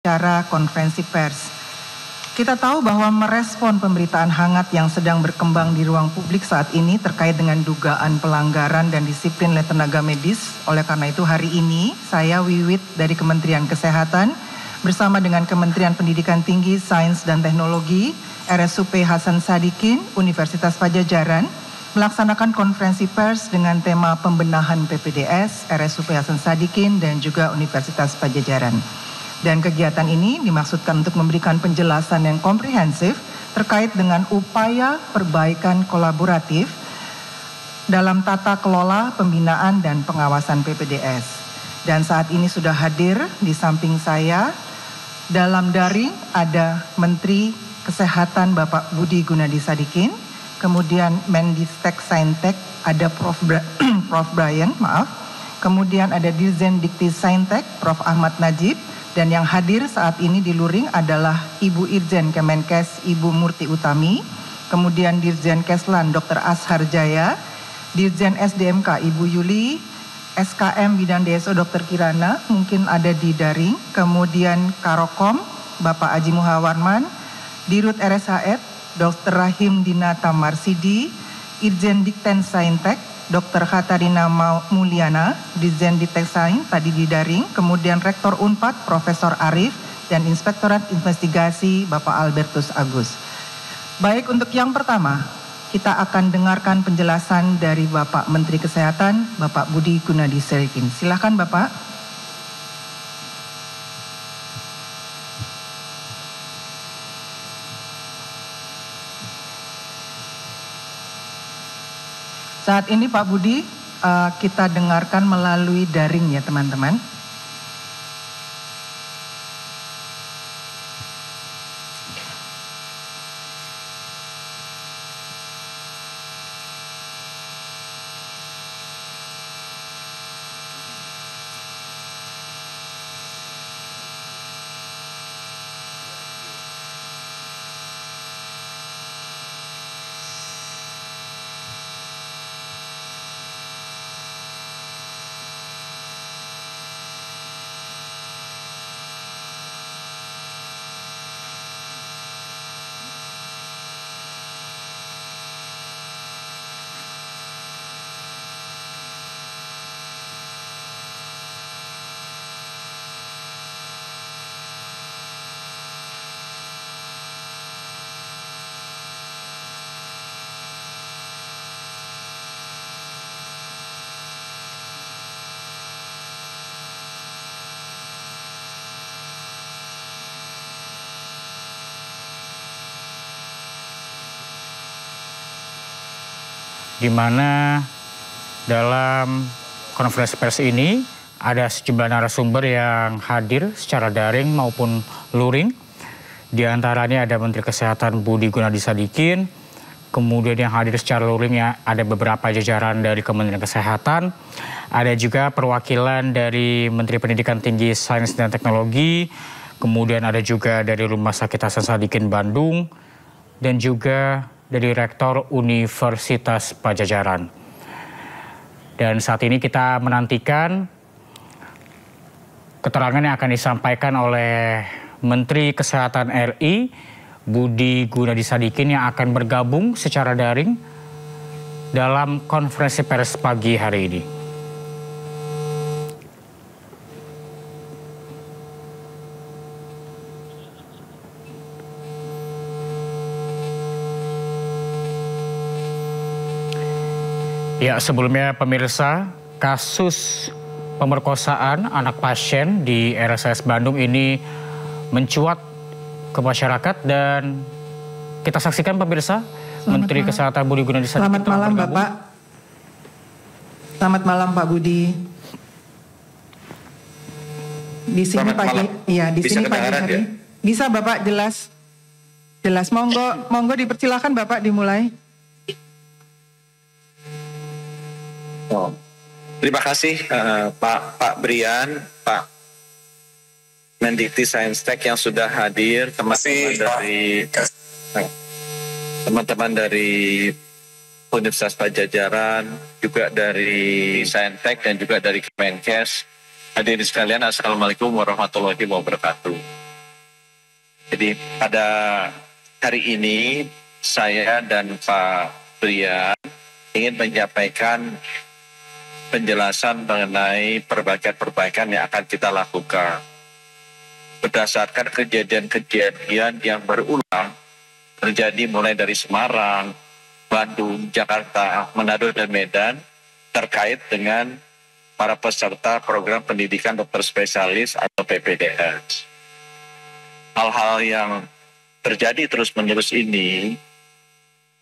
acara konferensi pers. Kita tahu bahwa merespon pemberitaan hangat yang sedang berkembang di ruang publik saat ini terkait dengan dugaan pelanggaran dan disiplin oleh tenaga medis. Oleh karena itu hari ini saya Wiwit dari Kementerian Kesehatan bersama dengan Kementerian Pendidikan Tinggi, Sains dan Teknologi, RSUP Hasan Sadikin, Universitas Padjadjaran, melaksanakan konferensi pers dengan tema pembenahan PPDS, RSUP Hasan Sadikin dan juga Universitas Padjadjaran. Dan kegiatan ini dimaksudkan untuk memberikan penjelasan yang komprehensif terkait dengan upaya perbaikan kolaboratif dalam tata kelola pembinaan dan pengawasan PPDS. Dan saat ini sudah hadir di samping saya dalam daring ada Menteri Kesehatan Bapak Budi Gunadi Sadikin, kemudian Mendistek Saintek ada Prof. Brian, kemudian ada Dirjen Dikti Saintek Prof. Ahmad Najib, dan yang hadir saat ini di luring adalah Ibu Irjen Kemenkes Ibu Murti Utami, kemudian Dirjen Keslan Dr. Ashar Jaya, Dirjen SDMK Ibu Yuli, SKM Bidang DSO Dr. Kirana mungkin ada di daring, kemudian Karokom Bapak Aji Muhawarman, Dirut RSHF Dr. Rahim Dinata Marsidi, Irjen Dikten Saintek Dr. Katarina Mulyana, Dirjen Diktek Sain tadi di daring, kemudian Rektor Unpad Profesor Arif dan Inspektorat Investigasi Bapak Albertus Agus. Baik, untuk yang pertama kita akan dengarkan penjelasan dari Bapak Menteri Kesehatan Bapak Budi Gunadi Sadikin. Silakan Bapak. Saat ini Pak Budi kita dengarkan melalui daring ya teman-teman. Di mana dalam konferensi pers ini ada sejumlah narasumber yang hadir secara daring maupun luring. Di antaranya ada Menteri Kesehatan Budi Gunadi Sadikin, kemudian yang hadir secara luring ya ada beberapa jajaran dari Kementerian Kesehatan, ada juga perwakilan dari Menteri Pendidikan Tinggi, Sains dan Teknologi, kemudian ada juga dari Rumah Sakit Hasan Sadikin Bandung, dan juga dari Rektor Universitas Padjadjaran. Dan saat ini kita menantikan keterangan yang akan disampaikan oleh Menteri Kesehatan RI Budi Gunadi Sadikin yang akan bergabung secara daring dalam konferensi pers pagi hari ini. Ya, sebelumnya pemirsa, kasus pemerkosaan anak pasien di RSUS Bandung ini mencuat ke masyarakat dan kita saksikan pemirsa, Menteri Kesehatan Budi Gunadi Sadikin. Selamat malam Bapak. Selamat malam Pak Budi. Di sini pagi, iya di sini pagi hari. Ya? Bisa Bapak jelas, monggo dipersilakan Bapak dimulai. Oh. Terima kasih Pak Brian, Pak Mendikti Saintek yang sudah hadir, teman-teman dari Universitas Padjadjaran, juga dari Saintek dan juga dari Kemenkes. Hadirin sekalian, Assalamualaikum warahmatullahi wabarakatuh. Jadi pada hari ini saya dan Pak Brian ingin menyampaikan penjelasan mengenai perbaikan-perbaikan yang akan kita lakukan. Berdasarkan kejadian-kejadian yang berulang terjadi mulai dari Semarang, Bandung, Jakarta, Manado, dan Medan terkait dengan para peserta program pendidikan dokter spesialis atau PPDS. Hal-hal yang terjadi terus-menerus ini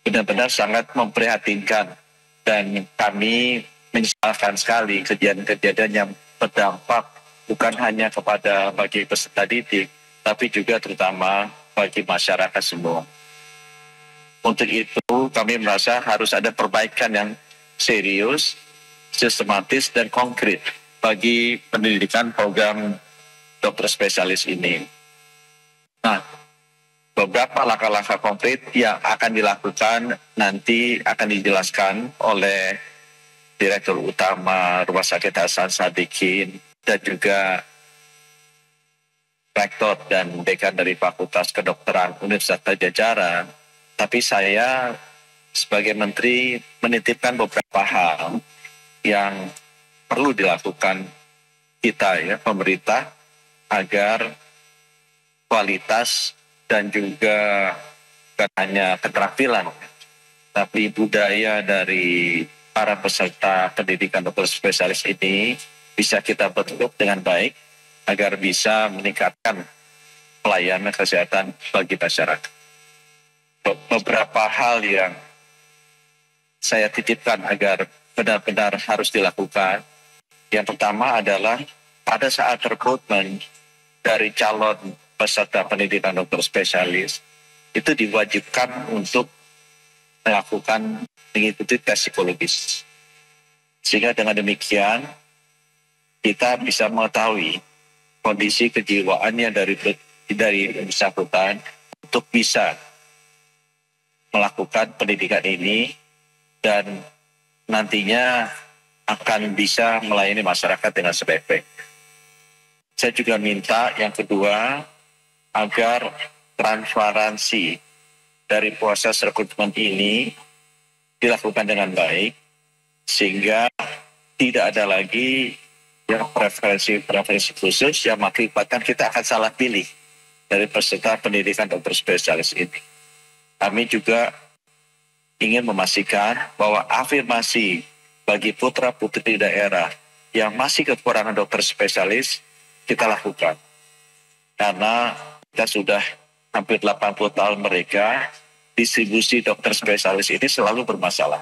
benar-benar sangat memprihatinkan dan kami menyesalkan sekali kejadian-kejadian yang berdampak bukan hanya kepada bagi peserta didik, tapi juga terutama bagi masyarakat semua. Untuk itu kami merasa harus ada perbaikan yang serius, sistematis, dan konkret bagi pendidikan program dokter spesialis ini. Nah, beberapa langkah-langkah konkret yang akan dilakukan nanti akan dijelaskan oleh Direktur Utama Rumah Sakit Hasan Sadikin dan juga Rektor dan Dekan dari Fakultas Kedokteran Universitas Pajajaran. Tapi saya sebagai Menteri menitipkan beberapa hal yang perlu dilakukan kita ya, pemerintah, agar kualitas dan juga bukan hanya keterampilan, tapi budaya dari para peserta pendidikan dokter spesialis ini bisa kita bentuk dengan baik agar bisa meningkatkan pelayanan kesehatan bagi masyarakat. Beberapa hal yang saya titipkan agar benar-benar harus dilakukan. Yang pertama adalah pada saat rekrutmen dari calon peserta pendidikan dokter spesialis itu diwajibkan untuk mengikuti tes psikologis. Sehingga dengan demikian kita bisa mengetahui kondisi kejiwaannya dari bersangkutan untuk bisa melakukan pendidikan ini dan nantinya akan bisa melayani masyarakat dengan sebaik-baik. Saya juga minta yang kedua agar transparansi dari proses rekrutmen ini dilakukan dengan baik sehingga tidak ada lagi yang preferensi khusus yang mengakibatkan kita akan salah pilih dari peserta pendidikan dokter spesialis ini. Kami juga ingin memastikan bahwa afirmasi bagi putra-putri daerah yang masih kekurangan dokter spesialis kita lakukan. Karena kita sudah hampir 80 tahun mereka, distribusi dokter spesialis ini selalu bermasalah.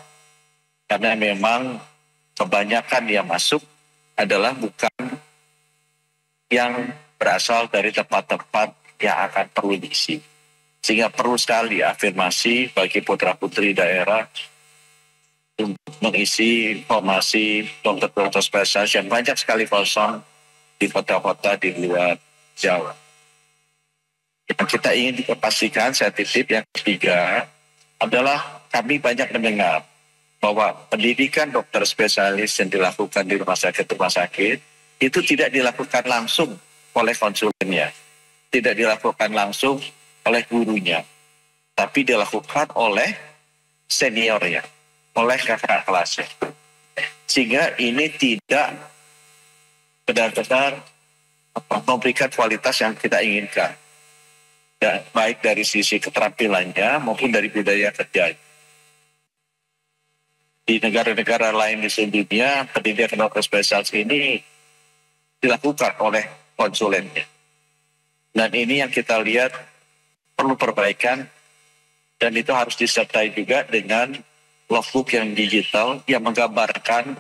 Karena memang kebanyakan yang masuk adalah bukan yang berasal dari tempat-tempat yang akan perlu diisi. Sehingga perlu sekali afirmasi bagi putra-putri daerah untuk mengisi formasi dokter-dokter spesialis yang banyak sekali kosong di kota-kota di luar Jawa. Yang kita ingin dipastikan, saya titip yang ketiga adalah kami banyak mendengar bahwa pendidikan dokter spesialis yang dilakukan di rumah sakit itu tidak dilakukan langsung oleh konsulennya, tidak dilakukan langsung oleh gurunya, tapi dilakukan oleh seniornya, oleh kakak kelasnya. Sehingga ini tidak benar-benar memberikan kualitas yang kita inginkan. Ya, baik dari sisi keterampilannya maupun dari budaya kerja. Di negara-negara lain di seluruh dunia, pendidikan dokter spesialis ini dilakukan oleh konsulennya. Dan ini yang kita lihat perlu perbaikan, dan itu harus disertai juga dengan logbook yang digital yang menggambarkan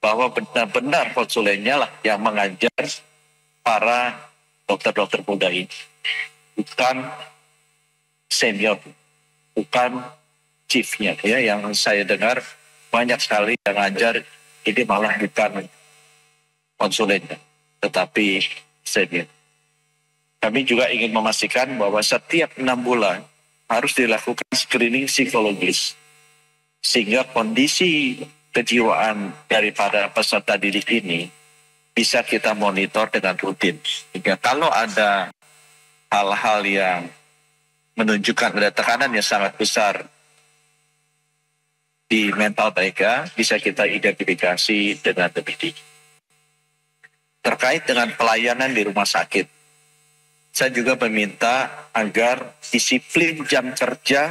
bahwa benar-benar konsulennya lah yang mengajar para dokter-dokter muda ini. Bukan senior, bukan chiefnya ya, yang saya dengar banyak sekali yang ngajar ini malah bukan konsulennya, tetapi senior. Kami juga ingin memastikan bahwa setiap 6 bulan harus dilakukan screening psikologis sehingga kondisi kejiwaan daripada peserta didik ini bisa kita monitor dengan rutin. Sehingga kalau ada hal-hal yang menunjukkan ada tekanan yang sangat besar di mental mereka bisa kita identifikasi dengan lebih dini. Terkait dengan pelayanan di rumah sakit, saya juga meminta agar disiplin jam kerja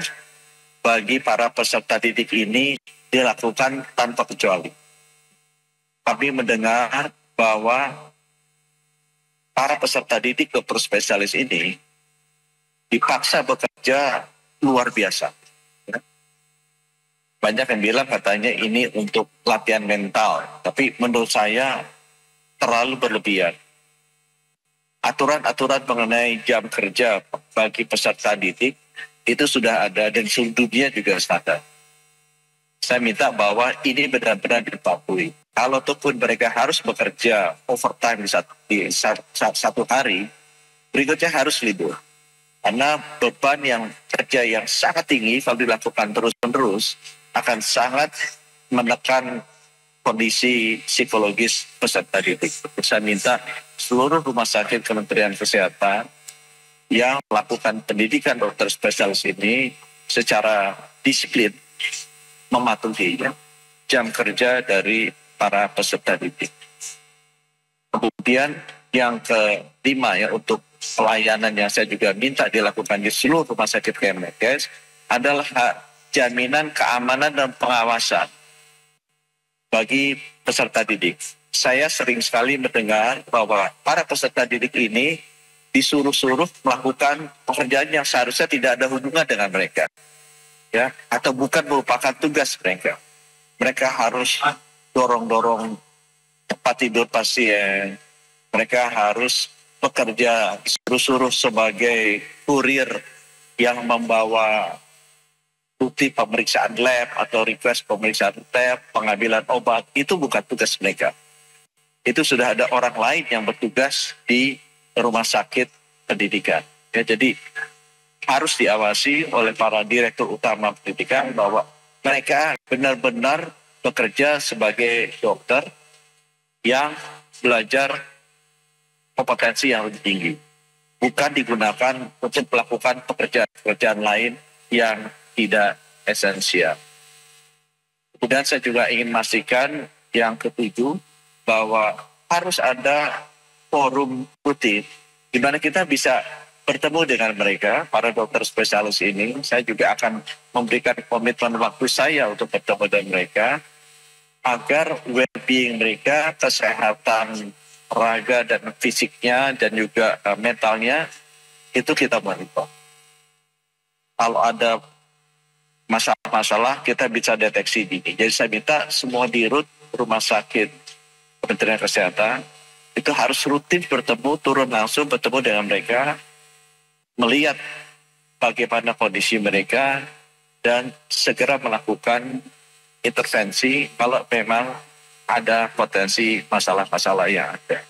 bagi para peserta didik ini dilakukan tanpa kecuali. Kami mendengar bahwa para peserta didik dokter spesialis ini dipaksa bekerja luar biasa. Banyak yang bilang katanya ini untuk latihan mental, tapi menurut saya terlalu berlebihan. Aturan-aturan mengenai jam kerja bagi peserta didik itu sudah ada dan seluruh dunia juga standar. Saya minta bahwa ini benar-benar dipatuhi. Kalau pun mereka harus bekerja overtime di satu hari, berikutnya harus libur. Karena beban yang kerja yang sangat tinggi kalau dilakukan terus-menerus akan sangat menekan kondisi psikologis peserta didik. Saya minta seluruh rumah sakit Kementerian Kesehatan yang melakukan pendidikan dokter spesialis ini secara disiplin mematuhi jam kerja dari para peserta didik. Kemudian yang kelima untuk pelayanan yang saya juga minta dilakukan di seluruh rumah sakit Kemenkes adalah jaminan keamanan dan pengawasan bagi peserta didik. Saya sering sekali mendengar bahwa para peserta didik ini disuruh-suruh melakukan pekerjaan yang seharusnya tidak ada hubungan dengan mereka, ya, atau bukan merupakan tugas mereka. Mereka harus dorong-dorong tempat tidur pasien. Mereka harus bekerja disuruh-suruh sebagai kurir yang membawa bukti pemeriksaan lab atau request pemeriksaan lab, pengambilan obat. Itu bukan tugas mereka. Itu sudah ada orang lain yang bertugas di rumah sakit pendidikan. Ya, jadi harus diawasi oleh para direktur utama pendidikan bahwa mereka benar-benar bekerja sebagai dokter yang belajar kompetensi yang lebih tinggi. Bukan digunakan untuk melakukan pekerjaan-pekerjaan lain yang tidak esensial. Kemudian saya juga ingin memastikan yang ketujuh bahwa harus ada forum rutin di mana kita bisa bertemu dengan mereka, para dokter spesialis ini. Saya juga akan memberikan komitmen waktu saya untuk bertemu dengan mereka agar well-being mereka, kesehatan raga dan fisiknya dan juga mentalnya itu kita monitor. Kalau ada masalah-masalah kita bisa deteksi dini. Jadi saya minta semua dirut rumah sakit Kementerian Kesehatan itu harus rutin bertemu, turun langsung bertemu dengan mereka, melihat bagaimana kondisi mereka dan segera melakukan intervensi kalau memang ada potensi masalah-masalah yang ada.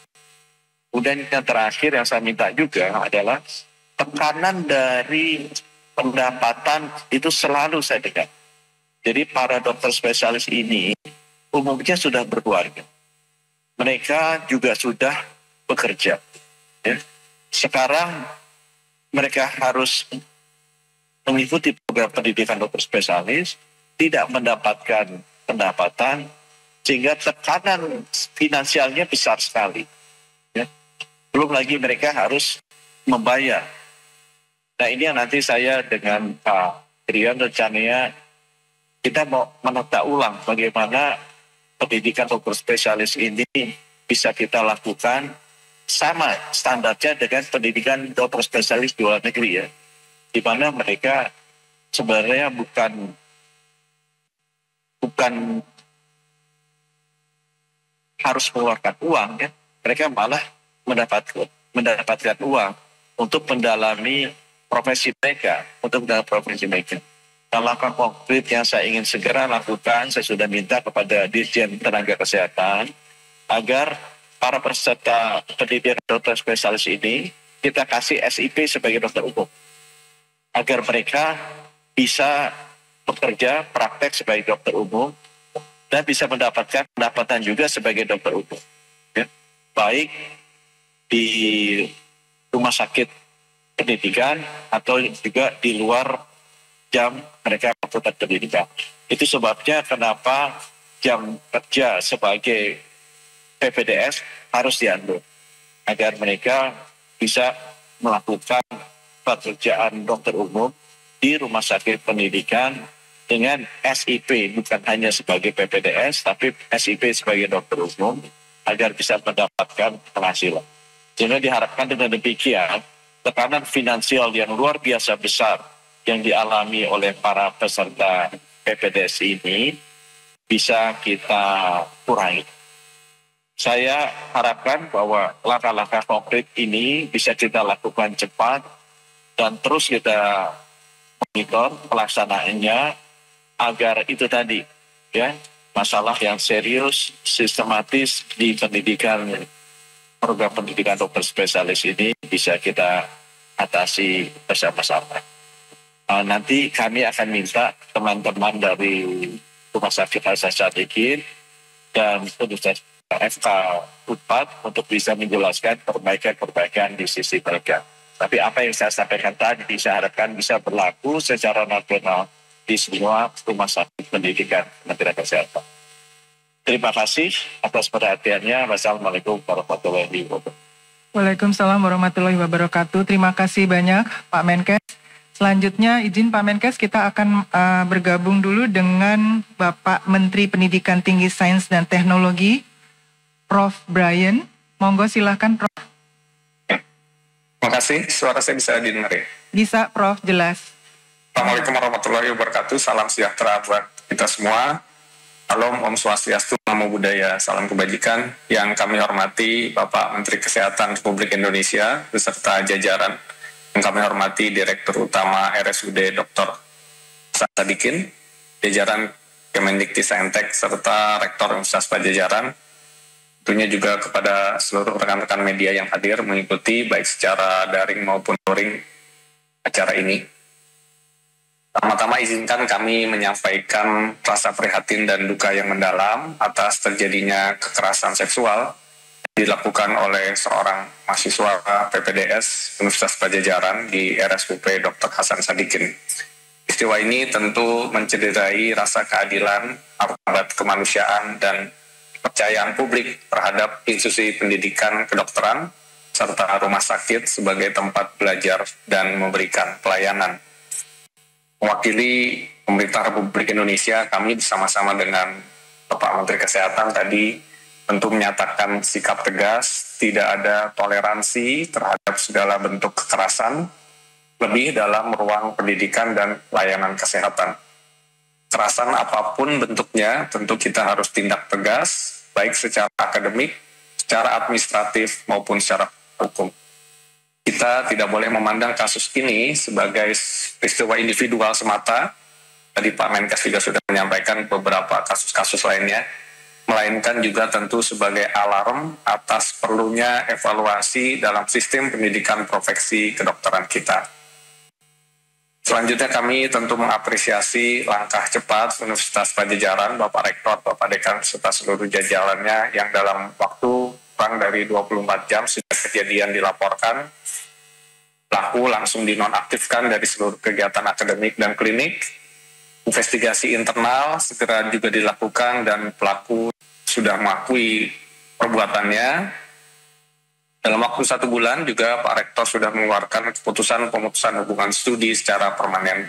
Kemudian yang terakhir yang saya minta juga adalah tekanan dari pendapatan itu selalu saya dengar. Jadi para dokter spesialis ini umumnya sudah berkeluarga. Mereka juga sudah bekerja. Ya. Sekarang mereka harus mengikuti program pendidikan dokter spesialis, tidak mendapatkan pendapatan, sehingga tekanan finansialnya besar sekali. Ya. Belum lagi mereka harus membayar. Nah ini yang nanti saya dengan Pak Trian rencananya kita mau menata ulang bagaimana pendidikan dokter spesialis ini bisa kita lakukan sama standarnya dengan pendidikan dokter spesialis di luar negeri ya. Di mana mereka sebenarnya bukan harus mengeluarkan uang ya. Mereka malah mendapatkan uang untuk mendalami profesi mereka, Langkah konkret yang saya ingin segera lakukan, saya sudah minta kepada Dirjen Tenaga Kesehatan agar para peserta pendidikan dokter spesialis ini kita kasih SIP sebagai dokter umum. Agar mereka bisa bekerja praktek sebagai dokter umum dan bisa mendapatkan pendapatan juga sebagai dokter umum. Ya. Baik di rumah sakit pendidikan atau juga di luar jam mereka fakultas pendidikan. Itu sebabnya kenapa jam kerja sebagai PPDS harus diatur agar mereka bisa melakukan pekerjaan dokter umum di rumah sakit pendidikan dengan SIP, bukan hanya sebagai PPDS, tapi SIP sebagai dokter umum agar bisa mendapatkan penghasilan. Jadi diharapkan dengan demikian, tekanan finansial yang luar biasa besar yang dialami oleh para peserta PPDS ini bisa kita kurangi. Saya harapkan bahwa langkah-langkah konkret ini bisa kita lakukan cepat dan terus kita monitor pelaksanaannya agar itu tadi ya masalah yang serius sistematis di pendidikan program pendidikan dokter spesialis ini bisa kita atasi bersama-sama. Nanti kami akan minta teman-teman dari Rumah Sakit Hasan Sadikin dan Universitas FK Unpad untuk bisa menjelaskan perbaikan-perbaikan di sisi mereka. Tapi apa yang saya sampaikan tadi saya harapkan bisa berlaku secara nasional di semua rumah sakit pendidikan Kementerian Kesehatan. Terima kasih atas perhatiannya. Wassalamualaikum warahmatullahi wabarakatuh. Waalaikumsalam warahmatullahi wabarakatuh. Terima kasih banyak Pak Menkes. Selanjutnya izin Pak Menkes kita akan bergabung dulu dengan Bapak Menteri Pendidikan Tinggi Sains dan Teknologi, Prof. Brian. Monggo silahkan Prof. Terima kasih, suara saya bisa didengar ya? Bisa Prof, jelas. Assalamualaikum warahmatullahi wabarakatuh, salam sejahtera buat kita semua. Salam Om Swastiastu, Namo Buddhaya, salam kebajikan. Yang kami hormati Bapak Menteri Kesehatan Republik Indonesia beserta jajaran. Yang kami hormati Direktur Utama RSUD Dr. Hasan Sadikin, jajaran Kemendikti-Saintek serta Rektor Universitas Padjadjaran. Tentunya juga kepada seluruh rekan-rekan media yang hadir mengikuti baik secara daring maupun luring acara ini. Pertama-tama izinkan kami menyampaikan rasa prihatin dan duka yang mendalam atas terjadinya kekerasan seksual yang dilakukan oleh seorang mahasiswa PPDS Universitas Padjadjaran di RSUP Dr. Hasan Sadikin. Peristiwa ini tentu mencederai rasa keadilan, martabat kemanusiaan, dan kepercayaan publik terhadap institusi pendidikan kedokteran serta rumah sakit sebagai tempat belajar dan memberikan pelayanan. Mewakili pemerintah Republik Indonesia, kami bersama-sama dengan Bapak Menteri Kesehatan tadi tentu menyatakan sikap tegas, tidak ada toleransi terhadap segala bentuk kekerasan, lebih dalam ruang pendidikan dan layanan kesehatan. Kekerasan apapun bentuknya, tentu kita harus tindak tegas, baik secara akademik, secara administratif, maupun secara hukum. Kita tidak boleh memandang kasus ini sebagai peristiwa individual semata. Tadi Pak Menkes juga sudah menyampaikan beberapa kasus-kasus lainnya, melainkan juga tentu sebagai alarm atas perlunya evaluasi dalam sistem pendidikan profesi kedokteran kita. Selanjutnya kami tentu mengapresiasi langkah cepat Universitas Padjadjaran, Bapak Rektor, Bapak Dekan, serta seluruh jajarannya yang dalam waktu kurang dari 24 jam sejak kejadian dilaporkan, pelaku langsung dinonaktifkan dari seluruh kegiatan akademik dan klinik. Investigasi internal segera juga dilakukan dan pelaku sudah mengakui perbuatannya. Dalam waktu 1 bulan juga Pak Rektor sudah mengeluarkan keputusan pemutusan hubungan studi secara permanen.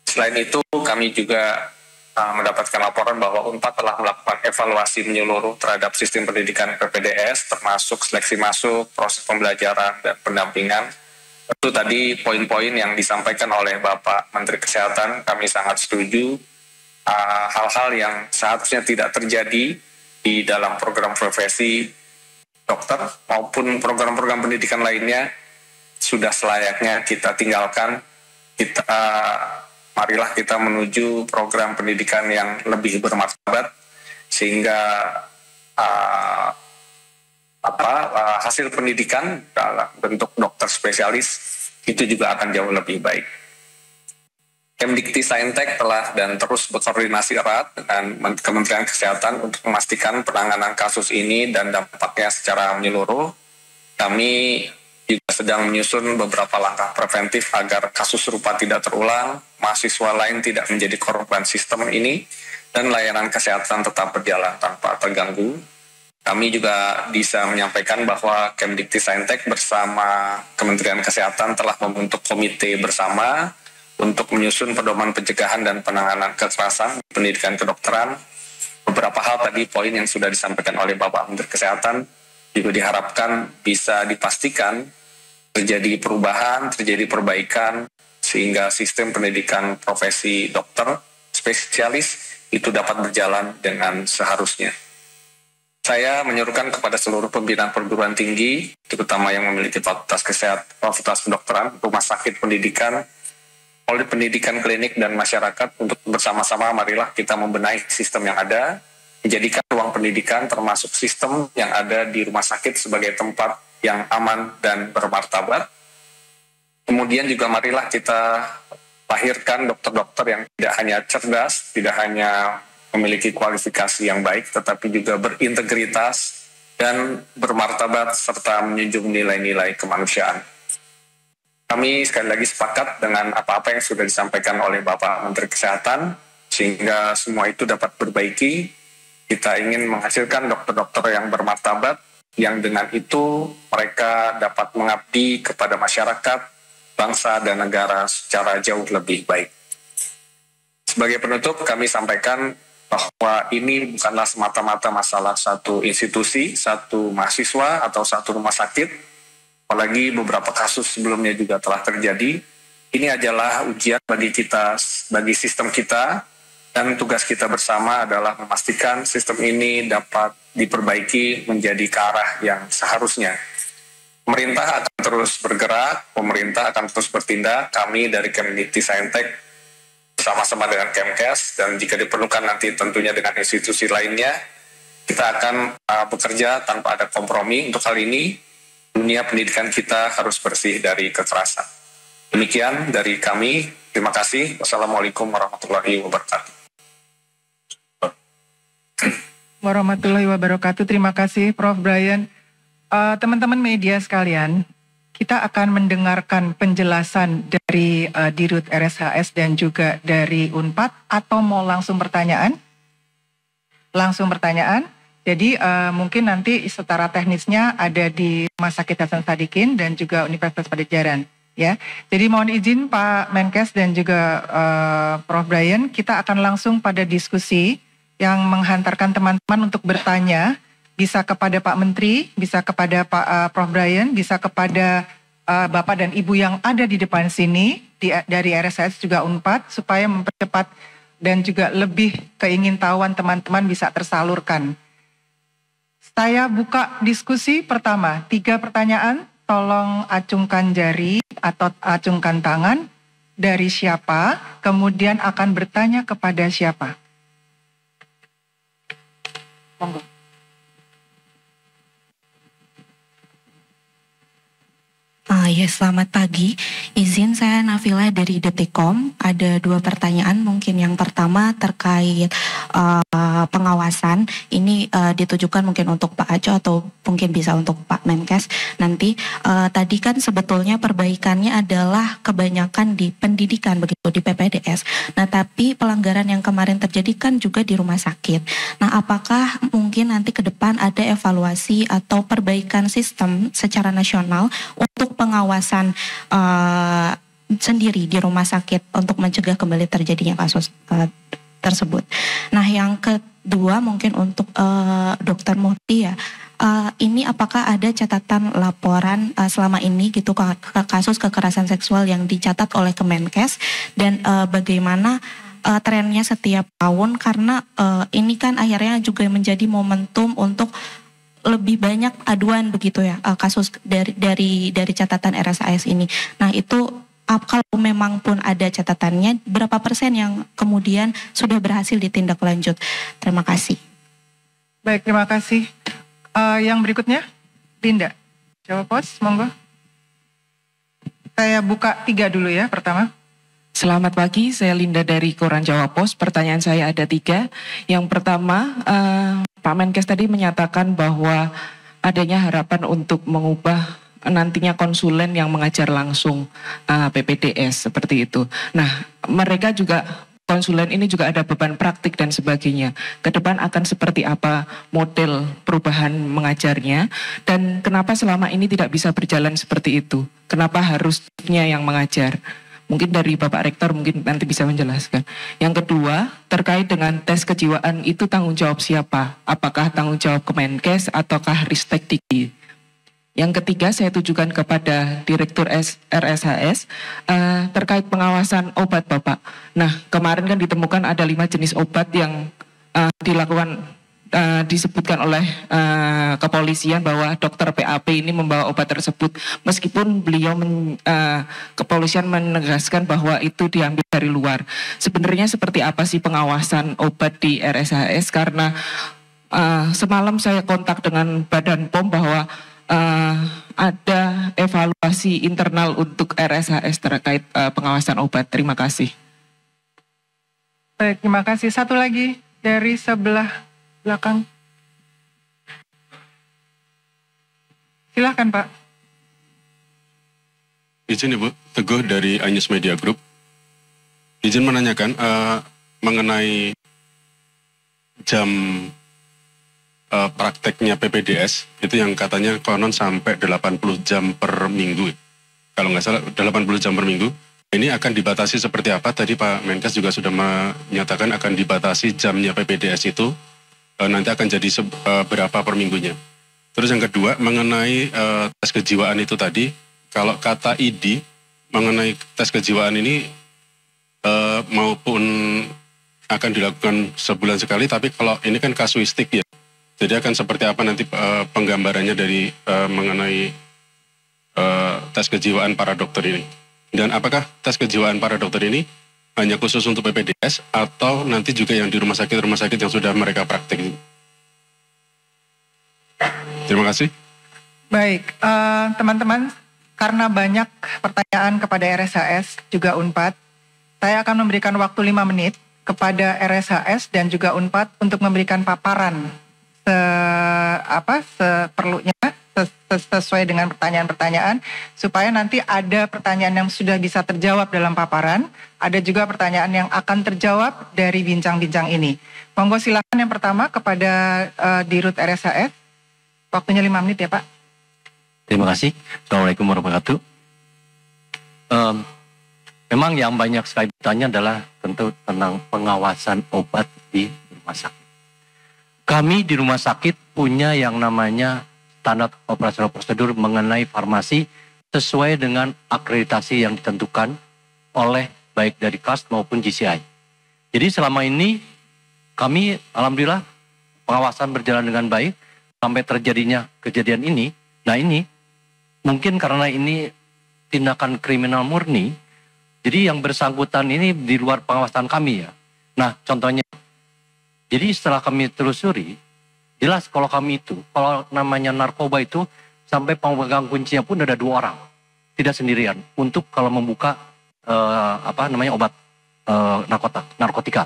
Selain itu kami juga mendapatkan laporan bahwa UNPAD telah melakukan evaluasi menyeluruh terhadap sistem pendidikan PPDS termasuk seleksi masuk, proses pembelajaran, dan pendampingan. Itu tadi poin-poin yang disampaikan oleh Bapak Menteri Kesehatan, kami sangat setuju. Hal-hal yang seharusnya tidak terjadi di dalam program profesi dokter maupun program-program pendidikan lainnya sudah selayaknya kita tinggalkan. Marilah kita menuju program pendidikan yang lebih bermartabat sehingga hasil pendidikan dalam bentuk dokter spesialis itu juga akan jauh lebih baik. Kemdikti-Saintek telah dan terus berkoordinasi erat dengan Kementerian Kesehatan untuk memastikan penanganan kasus ini dan dampaknya secara menyeluruh. Kami juga sedang menyusun beberapa langkah preventif agar kasus serupa tidak terulang, mahasiswa lain tidak menjadi korban sistem ini, dan layanan kesehatan tetap berjalan tanpa terganggu. Kami juga bisa menyampaikan bahwa Kemdikti-Saintek bersama Kementerian Kesehatan telah membentuk komite bersama untuk menyusun pedoman pencegahan dan penanganan kekerasan di pendidikan kedokteran. Beberapa hal tadi poin yang sudah disampaikan oleh Bapak Menteri Kesehatan juga diharapkan bisa dipastikan terjadi perubahan, terjadi perbaikan, sehingga sistem pendidikan profesi dokter spesialis itu dapat berjalan dengan seharusnya. Saya menyerukan kepada seluruh pimpinan perguruan tinggi, terutama yang memiliki fakultas kesehatan, fakultas kedokteran, rumah sakit pendidikan, pendidikan klinik dan masyarakat untuk bersama-sama marilah kita membenahi sistem yang ada, menjadikan ruang pendidikan termasuk sistem yang ada di rumah sakit sebagai tempat yang aman dan bermartabat. Kemudian juga marilah kita lahirkan dokter-dokter yang tidak hanya cerdas, tidak hanya memiliki kualifikasi yang baik, tetapi juga berintegritas dan bermartabat serta menjunjung nilai-nilai kemanusiaan. Kami sekali lagi sepakat dengan apa-apa yang sudah disampaikan oleh Bapak Menteri Kesehatan, sehingga semua itu dapat perbaiki. Kita ingin menghasilkan dokter-dokter yang bermartabat, yang dengan itu mereka dapat mengabdi kepada masyarakat, bangsa, dan negara secara jauh lebih baik. Sebagai penutup, kami sampaikan bahwa ini bukanlah semata-mata masalah satu institusi, satu mahasiswa, atau satu rumah sakit, apalagi beberapa kasus sebelumnya juga telah terjadi. Ini adalah ujian bagi kita, bagi sistem kita, dan tugas kita bersama adalah memastikan sistem ini dapat diperbaiki menjadi ke arah yang seharusnya. Pemerintah akan terus bergerak, pemerintah akan terus bertindak, kami dari Kemdikti-Saintek bersama-sama dengan Kemkes, dan jika diperlukan nanti tentunya dengan institusi lainnya, kita akan bekerja tanpa ada kompromi. Untuk hal ini, dunia pendidikan kita harus bersih dari kekerasan. Demikian dari kami, terima kasih. Wassalamualaikum warahmatullahi wabarakatuh. Warahmatullahi wabarakatuh. Terima kasih Prof. Brian. Teman-teman media sekalian, kita akan mendengarkan penjelasan dari Dirut RSHS dan juga dari Unpad, atau mau langsung pertanyaan? Langsung pertanyaan. Jadi mungkin nanti setara teknisnya ada di Rumah Sakit Hasan Sadikin dan juga Universitas Padjadjaran. Ya, jadi mohon izin Pak Menkes dan juga Prof. Brian, kita akan langsung pada diskusi yang menghantarkan teman-teman untuk bertanya, bisa kepada Pak Menteri, bisa kepada Pak Prof. Brian, bisa kepada Bapak dan Ibu yang ada di depan sini, dari RSHS juga Unpad, supaya mempercepat dan juga lebih keingintahuan teman-teman bisa tersalurkan. Saya buka diskusi pertama, 3 pertanyaan, tolong acungkan jari atau acungkan tangan, dari siapa, kemudian akan bertanya kepada siapa. Monggo. Ya, selamat pagi. Izin saya Nafila dari Detikkom. Ada 2 pertanyaan. Mungkin yang pertama terkait pengawasan. Ini ditujukan mungkin untuk Pak Aco atau mungkin bisa untuk Pak Menkes. Nanti tadi kan sebetulnya perbaikannya adalah kebanyakan di pendidikan begitu, di PPDS. Nah, tapi pelanggaran yang kemarin terjadi kan juga di rumah sakit. Nah, apakah mungkin nanti ke depan ada evaluasi atau perbaikan sistem secara nasional untuk pengawasan sendiri di rumah sakit untuk mencegah kembali terjadinya kasus tersebut. Nah, yang kedua mungkin untuk Dr. Muhti ya, ini apakah ada catatan laporan selama ini gitu kasus kekerasan seksual yang dicatat oleh Kemenkes, dan bagaimana trennya setiap tahun, karena ini kan akhirnya juga menjadi momentum untuk lebih banyak aduan begitu ya, kasus dari catatan RSHS ini. Nah, itu kalau memang pun ada catatannya, berapa persen yang kemudian sudah berhasil ditindaklanjut? Terima kasih. Baik, terima kasih. Yang berikutnya, Linda. Jawab pos, monggo. Saya buka 3 dulu ya, pertama. Selamat pagi, saya Linda dari Koran Jawa Pos. Pertanyaan saya ada 3. Yang pertama, Pak Menkes tadi menyatakan bahwa adanya harapan untuk mengubah nantinya konsulen yang mengajar langsung PPDS seperti itu. Nah, mereka juga konsulen ini juga ada beban praktik dan sebagainya. Ke depan akan seperti apa model perubahan mengajarnya dan kenapa selama ini tidak bisa berjalan seperti itu? Kenapa harus timnya yang mengajar? Mungkin dari Bapak Rektor mungkin nanti bisa menjelaskan. Yang kedua, terkait dengan tes kejiwaan itu tanggung jawab siapa? Apakah tanggung jawab Kemenkes ataukah Ristek Dikti? Yang ketiga, saya tujukan kepada Direktur RSHS terkait pengawasan obat, Bapak. Nah, kemarin kan ditemukan ada 5 jenis obat yang disebutkan oleh kepolisian bahwa dokter PAP ini membawa obat tersebut. Meskipun beliau kepolisian menegaskan bahwa itu diambil dari luar. Sebenarnya seperti apa sih pengawasan obat di RSHS? Karena semalam saya kontak dengan Badan POM bahwa ada evaluasi internal untuk RSHS terkait pengawasan obat. Terima kasih. Baik, terima kasih. Satu lagi dari sebelah belakang. Silahkan Pak. Izin Ibu, Teguh dari Anyus Media Group. Izin menanyakan mengenai jam prakteknya PPDS, itu yang katanya konon sampai 80 jam per minggu. Kalau nggak salah 80 jam per minggu. Ini akan dibatasi seperti apa? Tadi Pak Menkes juga sudah menyatakan akan dibatasi jamnya PPDS itu nanti akan jadi berapa per minggunya. Terus yang kedua mengenai tes kejiwaan itu tadi, kalau kata ID mengenai tes kejiwaan ini maupun akan dilakukan sebulan sekali, tapi kalau ini kan kasuistik ya. Jadi akan seperti apa nanti penggambarannya dari mengenai tes kejiwaan para dokter ini. Dan apakah tes kejiwaan para dokter ini hanya khusus untuk PPDS atau nanti juga yang di rumah sakit yang sudah mereka praktik? Terima kasih. Baik, teman-teman, karena banyak pertanyaan kepada RSHS juga UNPAD, saya akan memberikan waktu 5 menit kepada RSHS dan juga UNPAD untuk memberikan paparan seperlunya sesuai dengan pertanyaan-pertanyaan, supaya nanti ada pertanyaan yang sudah bisa terjawab dalam paparan, ada juga pertanyaan yang akan terjawab dari bincang-bincang ini. Monggo silakan yang pertama kepada Dirut RSHS. Waktunya 5 menit ya Pak. Terima kasih. Assalamualaikum warahmatullahi wabarakatuh. Memang yang banyak sekali bertanya adalah tentu tentang pengawasan obat di rumah sakit. Kami di rumah sakit punya yang namanya standar operasional prosedur mengenai farmasi sesuai dengan akreditasi yang ditentukan oleh baik dari KAS maupun GCI. Jadi selama ini kami alhamdulillah pengawasan berjalan dengan baik sampai terjadinya kejadian ini. Nah ini mungkin karena ini tindakan kriminal murni, jadi yang bersangkutan ini di luar pengawasan kami ya. Nah contohnya, jadi setelah kami telusuri, jelas kalau kami itu, kalau namanya narkoba itu sampai pemegang kuncinya pun ada 2 orang, tidak sendirian untuk kalau membuka obat narkotika.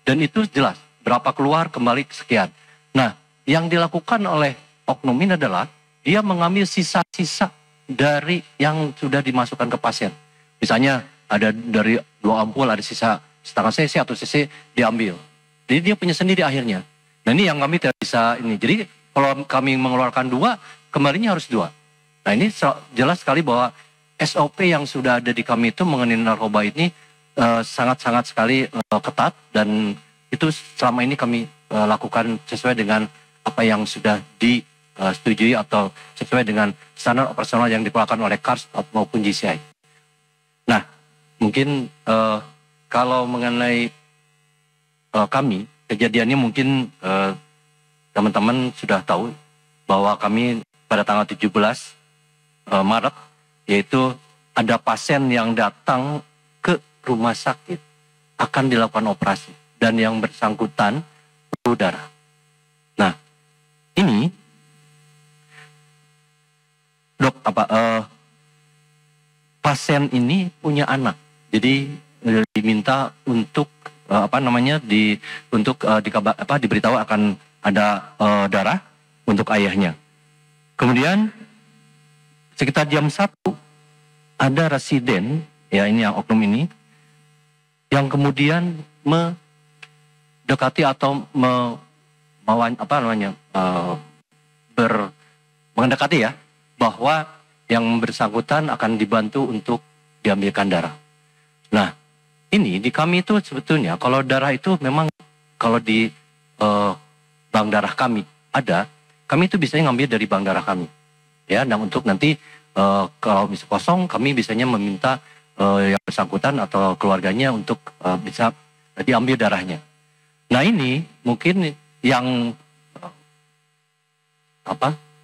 Dan itu jelas berapa keluar kembali sekian. Nah, yang dilakukan oleh oknum ini adalah dia mengambil sisa-sisa dari yang sudah dimasukkan ke pasien. Misalnya ada dari 2 ampul ada sisa setengah cc atau cc diambil. Jadi dia punya sendiri akhirnya. Nah ini yang kami tidak bisa ini. Jadi kalau kami mengeluarkan 2, kembalinya harus 2. Nah ini jelas sekali bahwa SOP yang sudah ada di kami itu mengenai narkoba ini sangat-sangat sekali ketat. Dan itu selama ini kami lakukan sesuai dengan apa yang sudah disetujui atau sesuai dengan standar operasional yang dikeluarkan oleh KARS maupun GCI. Nah mungkin kalau mengenai kami, kejadiannya mungkin teman-teman sudah tahu bahwa kami pada tanggal 17 Maret, yaitu ada pasien yang datang ke rumah sakit akan dilakukan operasi dan yang bersangkutan perlu darah. Nah, ini pasien ini punya anak, jadi diminta untuk diberitahu akan ada darah untuk ayahnya. Kemudian sekitar jam 1 ada residen, ya ini yang oknum ini, yang kemudian mendekati atau mendekati ya, bahwa yang bersangkutan akan dibantu untuk diambilkan darah. Nah, ini di kami itu sebetulnya kalau darah itu memang kalau di bank darah kami ada, kami itu biasanya ngambil dari bank darah kami. Ya, dan untuk nanti kalau bisa kosong, kami biasanya meminta yang bersangkutan atau keluarganya untuk bisa diambil darahnya. Nah, ini mungkin yang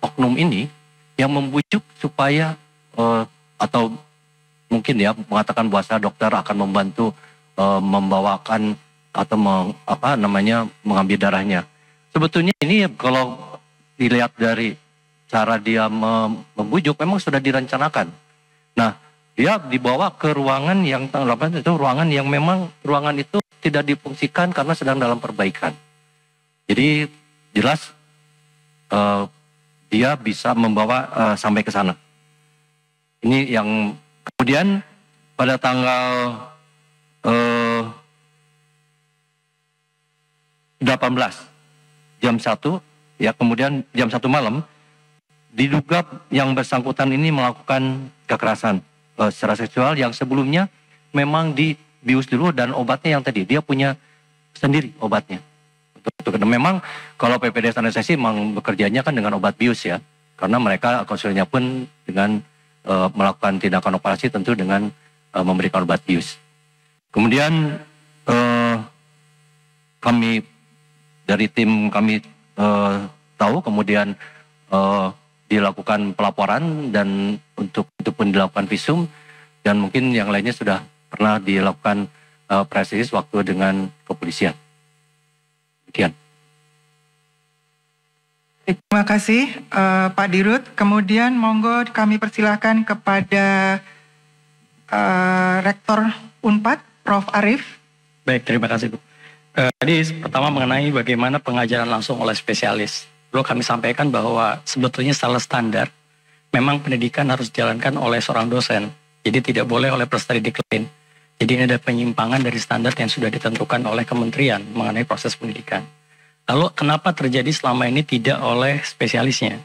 oknum ini yang membujuk supaya atau mungkin ya mengatakan bahwa dokter akan membantu membawakan atau mengambil darahnya. Sebetulnya ini kalau dilihat dari cara dia membujuk memang sudah direncanakan. Nah, dia dibawa ke ruangan yang ruangan yang memang ruangan itu tidak difungsikan karena sedang dalam perbaikan. Jadi jelas dia bisa membawa sampai ke sana. Ini yang kemudian pada tanggal 18 jam 1 ya, kemudian jam 1 malam diduga yang bersangkutan ini melakukan kekerasan secara seksual yang sebelumnya memang dibius dulu, dan obatnya yang tadi dia punya sendiri obatnya. Memang kalau PPDS anestesi memang bekerjanya kan dengan obat bius ya, karena mereka konselnya pun dengan melakukan tindakan operasi tentu dengan memberikan obat bius. Kemudian kami dari tim kami tahu, kemudian dilakukan pelaporan dan untuk itu pun dilakukan visum, dan mungkin yang lainnya sudah pernah dilakukan presis waktu dengan kepolisian. Demikian. Terima kasih Pak Dirut. Kemudian monggo kami persilahkan kepada Rektor Unpad, Prof. Arief. Baik, terima kasih Bu. Tadi pertama mengenai bagaimana pengajaran langsung oleh spesialis. Perlu kami sampaikan bahwa sebetulnya secara standar memang pendidikan harus dijalankan oleh seorang dosen. Jadi tidak boleh oleh peserta didik lain. Jadi ini ada penyimpangan dari standar yang sudah ditentukan oleh kementerian mengenai proses pendidikan. Lalu kenapa terjadi selama ini tidak oleh spesialisnya?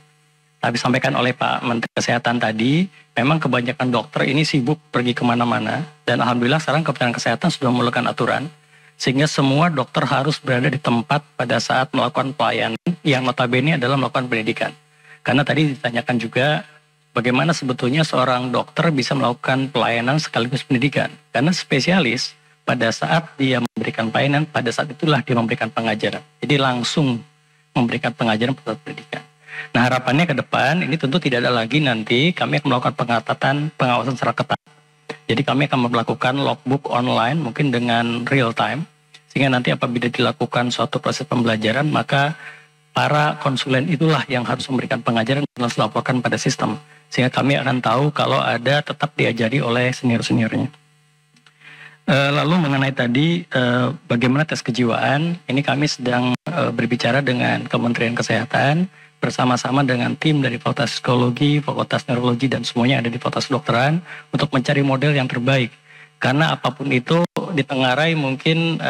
Tapi sampaikan oleh Pak Menteri Kesehatan tadi, memang kebanyakan dokter ini sibuk pergi kemana-mana. Dan Alhamdulillah sekarang Kementerian Kesehatan sudah memulakan aturan, sehingga semua dokter harus berada di tempat pada saat melakukan pelayanan yang notabene adalah melakukan pendidikan. Karena tadi ditanyakan juga bagaimana sebetulnya seorang dokter bisa melakukan pelayanan sekaligus pendidikan. Karena spesialis pada saat dia memberikan pelayanan, pada saat itulah dia memberikan pengajaran. Jadi langsung memberikan pengajaran pada pendidikan. Nah, harapannya ke depan ini tentu tidak ada lagi nanti kami akan melakukan pengawasan secara ketat. Jadi kami akan melakukan logbook online mungkin dengan real time, sehingga nanti apabila dilakukan suatu proses pembelajaran maka para konsulen itulah yang harus memberikan pengajaran dan harus laporkan pada sistem, sehingga kami akan tahu kalau ada tetap diajari oleh senior-seniornya. Lalu mengenai tadi bagaimana tes kejiwaan, ini kami sedang berbicara dengan Kementerian Kesehatan bersama-sama dengan tim dari Fakultas Psikologi, Fakultas Neurologi, dan semuanya ada di Fakultas Kedokteran untuk mencari model yang terbaik. Karena apapun itu ditengarai mungkin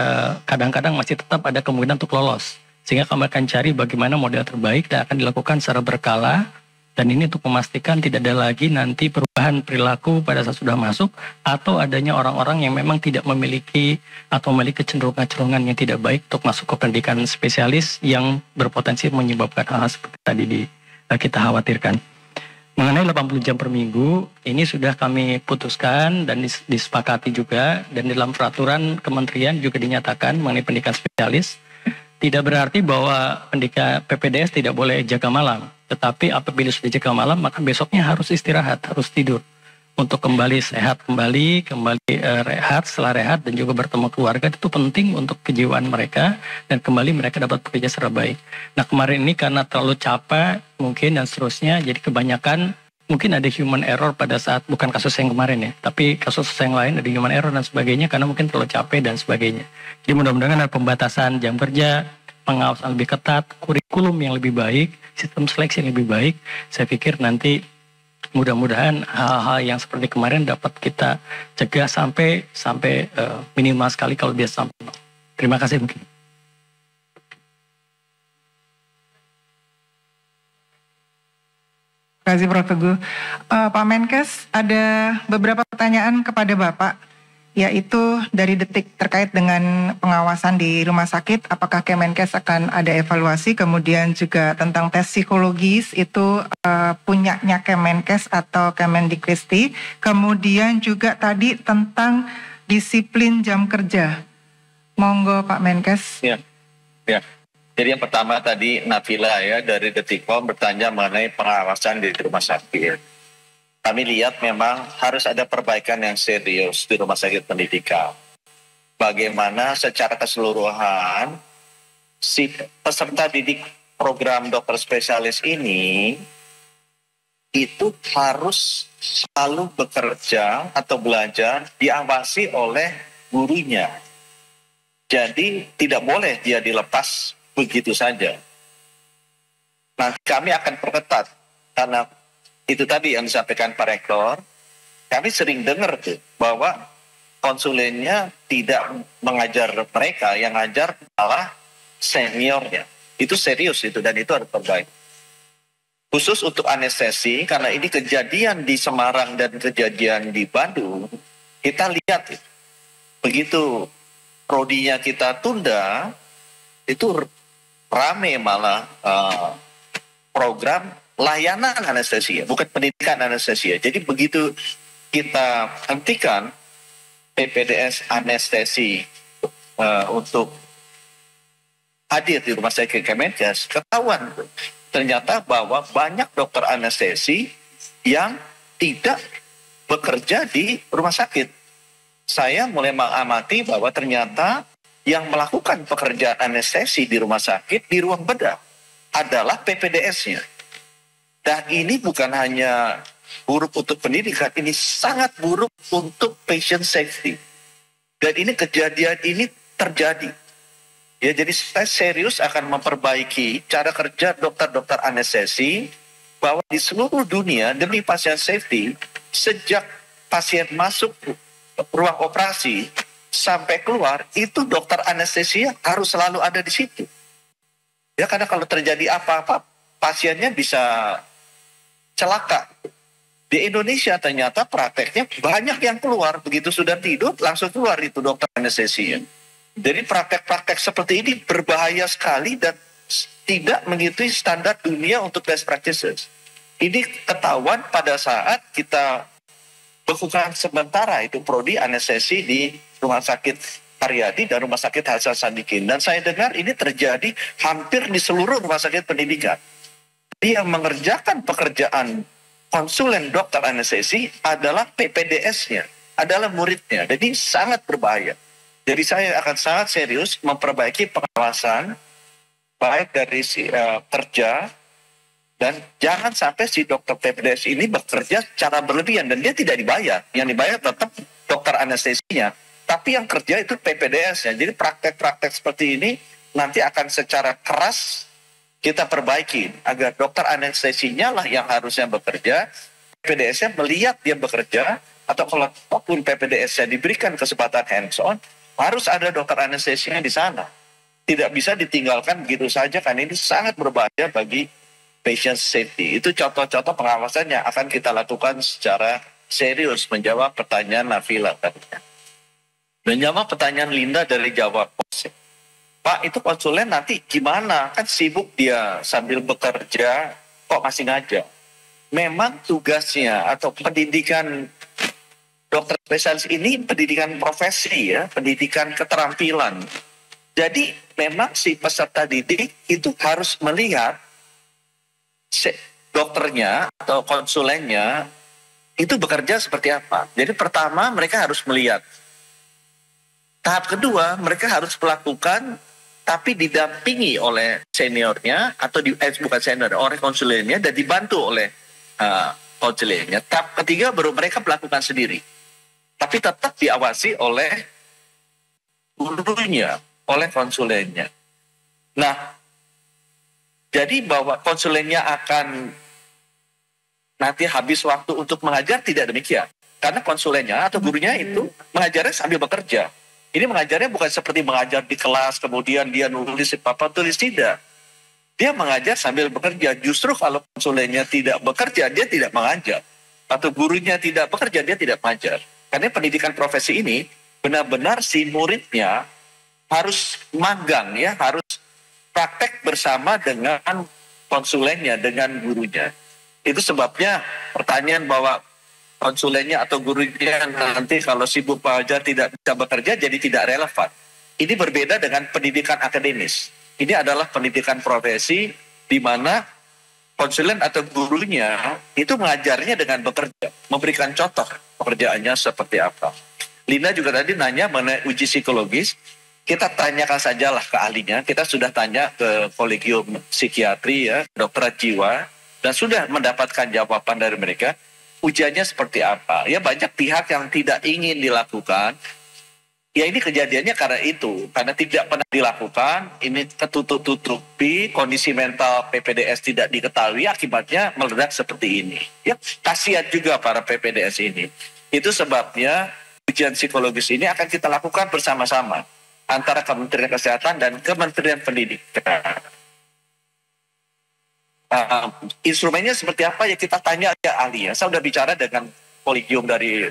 kadang-kadang masih tetap ada kemungkinan untuk lolos. Sehingga kami akan cari bagaimana model terbaik dan akan dilakukan secara berkala. Dan ini untuk memastikan tidak ada lagi nanti perubahan perilaku pada saat sudah masuk, atau adanya orang-orang yang memang tidak memiliki atau memiliki kecenderungan-kecenderungan yang tidak baik untuk masuk ke pendidikan spesialis yang berpotensi menyebabkan hal-hal seperti tadi kita khawatirkan. Mengenai 80 jam per minggu, ini sudah kami putuskan dan disepakati juga, dan dalam peraturan kementerian juga dinyatakan mengenai pendidikan spesialis. Tidak berarti bahwa pendidikan PPDS tidak boleh jaga malam. Tetapi apabila sudah jaga malam, maka besoknya harus istirahat, harus tidur. Untuk kembali sehat, kembali rehat, setelah rehat dan juga bertemu keluarga, itu penting untuk kejiwaan mereka. Dan kembali mereka dapat bekerja secara baik. Nah, kemarin ini karena terlalu capek mungkin dan seterusnya, jadi kebanyakan mungkin ada human error pada saat, bukan kasus yang kemarin ya, tapi kasus yang lain ada human error dan sebagainya karena mungkin terlalu capek dan sebagainya. Jadi mudah-mudahan ada pembatasan jam kerja, pengawasan lebih ketat, kurikulum yang lebih baik, sistem seleksi yang lebih baik. Saya pikir nanti mudah-mudahan hal-hal yang seperti kemarin dapat kita cegah sampai minimal sekali kalau biasa sampai. Terima kasih mungkin. Terima kasih Prof. Teguh. Pak Menkes, ada beberapa pertanyaan kepada Bapak, yaitu dari Detik terkait dengan pengawasan di rumah sakit. Apakah Kemenkes akan ada evaluasi, kemudian juga tentang tes psikologis itu punyanya Kemenkes atau Kemendikbudristek. Kemudian juga tadi tentang disiplin jam kerja. Monggo Pak Menkes. Ya. Jadi yang pertama tadi Nabila ya dari Detikcom bertanya mengenai pengawasan di rumah sakit. Kami lihat memang harus ada perbaikan yang serius di rumah sakit pendidikan. Bagaimana secara keseluruhan si peserta didik program dokter spesialis ini itu harus selalu bekerja atau belajar diawasi oleh gurunya. Jadi tidak boleh dia dilepas begitu saja. Nah, kami akan perketat karena itu tadi yang disampaikan Pak Rektor. Kami sering dengar tuh bahwa konsulennya tidak mengajar mereka, yang ngajar malah seniornya. Itu serius itu dan itu harus perbaiki. Khusus untuk anestesi, karena ini kejadian di Semarang dan kejadian di Bandung, kita lihat begitu prodinya kita tunda, itu rame malah program layanan anestesia, bukan pendidikan anestesia. Jadi begitu kita hentikan PPDS anestesi untuk hadir di rumah sakit Kemenkes, ketahuan ternyata bahwa banyak dokter anestesi yang tidak bekerja di rumah sakit. Saya mulai mengamati bahwa ternyata yang melakukan pekerjaan anestesi di rumah sakit, di ruang bedah, adalah PPDS-nya. Dan ini bukan hanya buruk untuk pendidikan, ini sangat buruk untuk patient safety. Dan ini kejadian ini terjadi. Ya, jadi saya serius akan memperbaiki cara kerja dokter-dokter anestesi, bahwa di seluruh dunia demi pasien safety, sejak pasien masuk ruang operasi, sampai keluar, itu dokter anestesia harus selalu ada di situ. Ya, karena kalau terjadi apa-apa, pasiennya bisa celaka. Di Indonesia ternyata prakteknya banyak yang keluar, begitu sudah tidur, langsung keluar itu dokter anestesia. Jadi praktek-praktek seperti ini berbahaya sekali dan tidak mengikuti standar dunia untuk best practices. Ini ketahuan pada saat kita bekukan sementara itu prodi anestesi di Rumah Sakit Haryadi dan Rumah Sakit Hasan Sadikin. Dan saya dengar ini terjadi hampir di seluruh rumah sakit pendidikan. Yang mengerjakan pekerjaan konsulen dokter anestesi adalah PPDS-nya, adalah muridnya. Jadi sangat berbahaya. Jadi saya akan sangat serius memperbaiki pengawasan baik dari kerja, dan jangan sampai si dokter PPDS ini bekerja secara berlebihan dan dia tidak dibayar. Yang dibayar tetap dokter anestesinya, tapi yang kerja itu PPDS-nya. Jadi praktek-praktek seperti ini nanti akan secara keras kita perbaiki agar dokter anestesinya lah yang harusnya bekerja, PPDS-nya melihat dia bekerja, atau kalau apapun PPDS-nya diberikan kesempatan hands-on, harus ada dokter anestesinya di sana. Tidak bisa ditinggalkan begitu saja, karena ini sangat berbahaya bagi patient safety. Itu contoh-contoh pengawasan yang akan kita lakukan secara serius menjawab pertanyaan Nabila tadinya. Menjawab pertanyaan Linda dari Jawa Pos. Pak, itu konsulen nanti gimana? Kan sibuk dia sambil bekerja, kok masih ngajar? Memang tugasnya atau pendidikan dokter spesialis ini pendidikan profesi ya, pendidikan keterampilan. Jadi memang si peserta didik itu harus melihat dokternya atau konsulennya itu bekerja seperti apa. Jadi pertama mereka harus melihat. Tahap kedua mereka harus melakukan tapi didampingi oleh seniornya atau bukan senior, oleh konsulennya dan dibantu oleh konsulennya. Tahap ketiga baru mereka melakukan sendiri. Tapi tetap diawasi oleh gurunya, oleh konsulennya. Nah, jadi bahwa konsulennya akan nanti habis waktu untuk mengajar, tidak demikian. Karena konsulennya atau gurunya itu mengajarnya sambil bekerja. Ini mengajarnya bukan seperti mengajar di kelas, kemudian dia nulis apa tulis, tidak. Dia mengajar sambil bekerja. Justru kalau konsulennya tidak bekerja, dia tidak mengajar. Atau gurunya tidak bekerja, dia tidak mengajar. Karena pendidikan profesi ini benar-benar si muridnya harus magang, ya, harus praktek bersama dengan konsulennya, dengan gurunya. Itu sebabnya pertanyaan bahwa konsulennya atau gurunya nanti kalau sibuk belajar tidak bisa bekerja jadi tidak relevan. Ini berbeda dengan pendidikan akademis. Ini adalah pendidikan profesi di mana konsulen atau gurunya itu mengajarnya dengan bekerja, memberikan contoh pekerjaannya seperti apa. Lina juga tadi nanya mengenai uji psikologis. Kita tanyakan sajalah ke ahlinya. Kita sudah tanya ke kolegium psikiatri, ya, dokter jiwa, dan sudah mendapatkan jawaban dari mereka. Ujiannya seperti apa? Ya, banyak pihak yang tidak ingin dilakukan. Ya, ini kejadiannya karena itu. Karena tidak pernah dilakukan, ini ketutup-tutupi, kondisi mental PPDS tidak diketahui, akibatnya meledak seperti ini. Ya, kasihan juga para PPDS ini. Itu sebabnya ujian psikologis ini akan kita lakukan bersama-sama antara Kementerian Kesehatan dan Kementerian Pendidikan. Instrumennya seperti apa, ya kita tanya ke ahli, ya. Saya sudah bicara dengan kolegium dari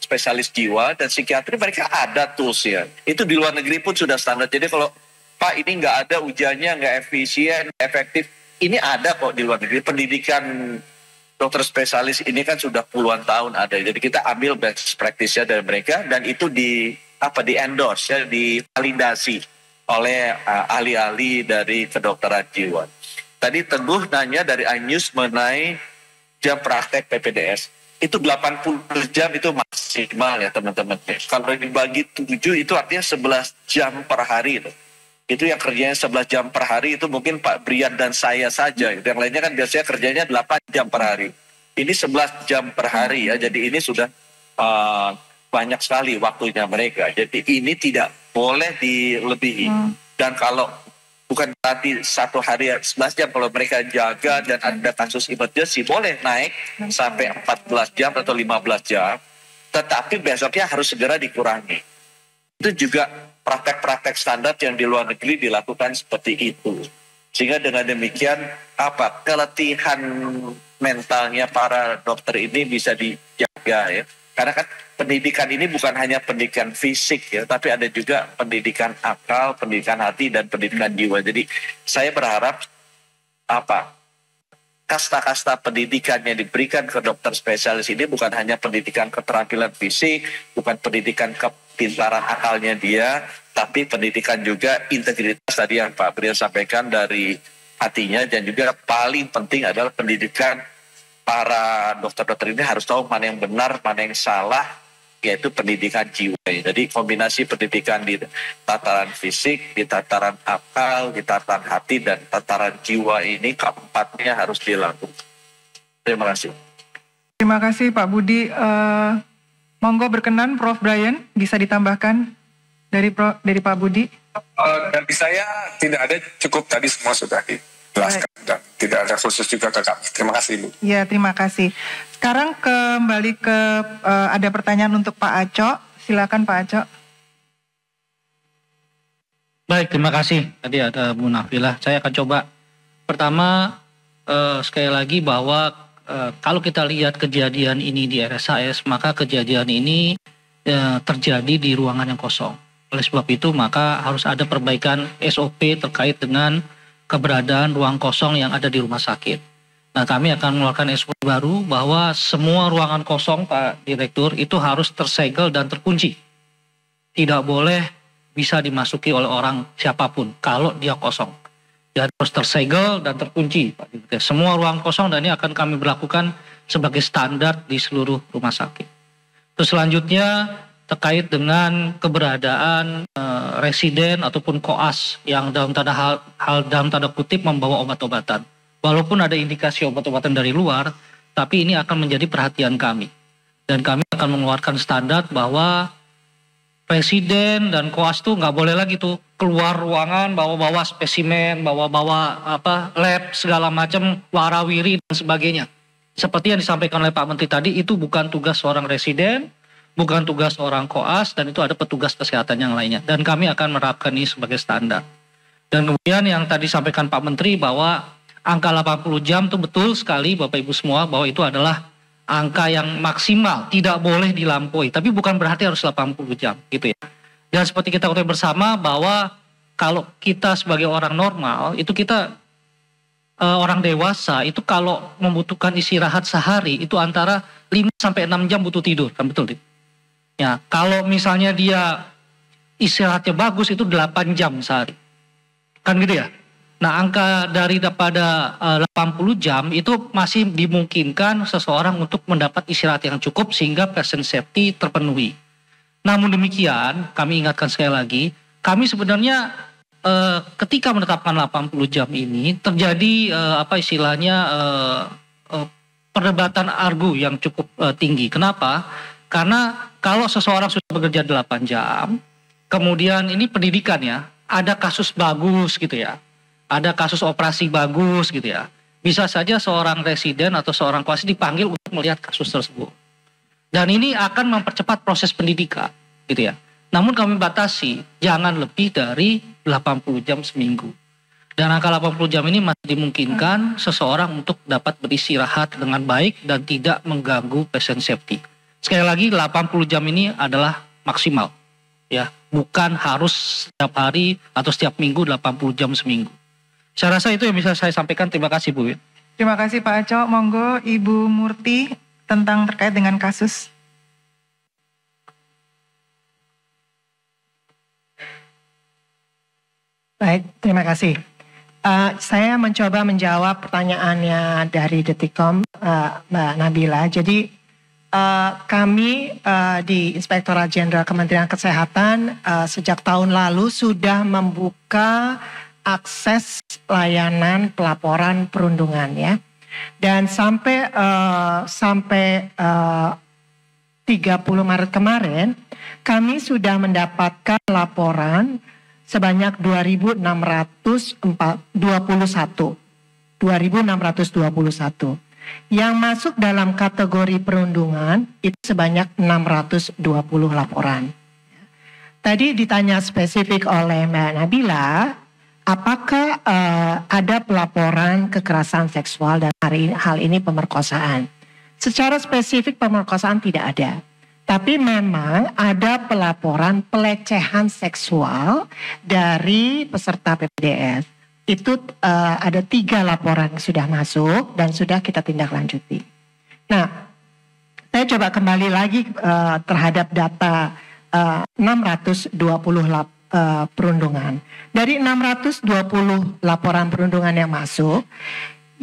spesialis jiwa dan psikiatri, mereka ada tools, ya. Itu di luar negeri pun sudah standar. Jadi kalau Pak ini nggak ada ujiannya, nggak efisien, efektif, ini ada kok di luar negeri. Pendidikan dokter spesialis ini kan sudah puluhan tahun ada. Jadi kita ambil best practice-nya dari mereka dan itu di endorse, ya, divalidasi oleh ahli-ahli dari kedokteran jiwa. Tadi Teguh nanya dari iNews mengenai jam praktek PPDS. Itu 80 jam itu maksimal, ya teman-teman. Kalau dibagi 7 itu artinya 11 jam per hari. Itu yang kerjanya 11 jam per hari itu mungkin Pak Brian dan saya saja. Yang lainnya kan biasanya kerjanya 8 jam per hari. Ini 11 jam per hari, ya. Jadi ini sudah banyak sekali waktunya mereka. Jadi ini tidak boleh dilebihi. Dan kalau bukan berarti satu hari 11 jam, kalau mereka jaga dan ada kasus emergency boleh naik sampai 14 jam atau 15 jam, tetapi besoknya harus segera dikurangi. Itu juga praktek-praktek standar yang di luar negeri dilakukan seperti itu. Sehingga dengan demikian keletihan mentalnya para dokter ini bisa dijaga, ya. Karena kan pendidikan ini bukan hanya pendidikan fisik, ya, tapi ada juga pendidikan akal, pendidikan hati, dan pendidikan jiwa. Jadi saya berharap kasta-kasta pendidikan yang diberikan ke dokter spesialis ini bukan hanya pendidikan keterampilan fisik, bukan pendidikan kepintaran akalnya dia, tapi pendidikan juga integritas tadi yang Pak Brian sampaikan dari hatinya, dan juga paling penting adalah pendidikan para dokter-dokter ini harus tahu mana yang benar, mana yang salah, yaitu pendidikan jiwa. Jadi kombinasi pendidikan di tataran fisik, di tataran akal, di tataran hati, dan tataran jiwa ini keempatnya harus dilakukan. Terima kasih. Terima kasih Pak Budi. Monggo berkenan Prof. Brian, bisa ditambahkan dari Pak Budi? Dari saya tidak ada, cukup tadi semua sudah dijelaskan dan tidak ada khusus juga ke kami. Terima kasih Ibu. Ya, terima kasih. Sekarang kembali ke ada pertanyaan untuk Pak Aco. Silakan Pak Aco. Baik, terima kasih. Tadi ada Bu Nafilah. Saya akan coba. Pertama, sekali lagi bahwa kalau kita lihat kejadian ini di RSAS, maka kejadian ini terjadi di ruangan yang kosong. Oleh sebab itu, maka harus ada perbaikan SOP terkait dengan keberadaan ruang kosong yang ada di rumah sakit. Nah, kami akan mengeluarkan SOP baru bahwa semua ruangan kosong, Pak Direktur, itu harus tersegel dan terkunci. Tidak boleh bisa dimasuki oleh orang siapapun kalau dia kosong. Dia harus tersegel dan terkunci, Pak Direktur. Semua ruang kosong, dan ini akan kami berlakukan sebagai standar di seluruh rumah sakit. Terus selanjutnya terkait dengan keberadaan residen ataupun koas yang dalam tanda kutip membawa obat-obatan. Walaupun ada indikasi obat-obatan dari luar, tapi ini akan menjadi perhatian kami. Dan kami akan mengeluarkan standar bahwa presiden dan koas tuh nggak boleh lagi tuh keluar ruangan bawa-bawa spesimen, bawa-bawa lab segala macam, warawiri dan sebagainya. Seperti yang disampaikan oleh Pak Menteri tadi, itu bukan tugas seorang residen, bukan tugas seorang koas, dan itu ada petugas kesehatan yang lainnya. Dan kami akan menerapkan ini sebagai standar. Dan kemudian yang tadi disampaikan Pak Menteri bahwa angka 80 jam itu betul sekali Bapak Ibu semua, bahwa itu adalah angka yang maksimal, tidak boleh dilampaui. Tapi bukan berarti harus 80 jam gitu ya. Dan seperti kita ketahui bersama bahwa kalau kita sebagai orang normal, itu kita orang dewasa itu kalau membutuhkan istirahat sehari itu antara 5 sampai 6 jam butuh tidur, kan betul? Ya, kalau misalnya dia istirahatnya bagus itu 8 jam sehari. Kan gitu ya. Nah, angka daripada 80 jam itu masih dimungkinkan seseorang untuk mendapat istirahat yang cukup sehingga patient safety terpenuhi. Namun demikian, kami ingatkan sekali lagi, kami sebenarnya ketika menetapkan 80 jam ini terjadi perdebatan argu yang cukup tinggi. Kenapa? Karena kalau seseorang sudah bekerja 8 jam, kemudian ini pendidikan ya, ada kasus bagus gitu ya, ada kasus operasi bagus gitu ya. Bisa saja seorang residen atau seorang koas dipanggil untuk melihat kasus tersebut. Dan ini akan mempercepat proses pendidikan gitu ya. Namun kami batasi jangan lebih dari 80 jam seminggu. Dan angka 80 jam ini masih dimungkinkan seseorang untuk dapat beristirahat dengan baik dan tidak mengganggu patient safety. Sekali lagi 80 jam ini adalah maksimal. Ya, bukan harus setiap hari atau setiap minggu 80 jam seminggu. Saya rasa itu yang bisa saya sampaikan. Terima kasih Bu. Terima kasih Pak Aco. Monggo Ibu Murti tentang terkait dengan kasus. Baik, terima kasih. Saya mencoba menjawab pertanyaannya dari Detikcom, Mbak Nabila. Jadi kami di Inspektorat Jenderal Kementerian Kesehatan sejak tahun lalu sudah membuka akses layanan pelaporan perundungan ya. Dan sampai 30 Maret kemarin kami sudah mendapatkan laporan sebanyak 2.621. Yang masuk dalam kategori perundungan itu sebanyak 620 laporan. Tadi ditanya spesifik oleh Mbak Nabila, apakah ada pelaporan kekerasan seksual dan hal ini pemerkosaan? Secara spesifik pemerkosaan tidak ada. Tapi memang ada pelaporan pelecehan seksual dari peserta PPDS. Itu ada 3 laporan yang sudah masuk dan sudah kita tindak lanjuti. Nah, saya coba kembali lagi terhadap data 620 perundungan. Dari 620 laporan perundungan yang masuk,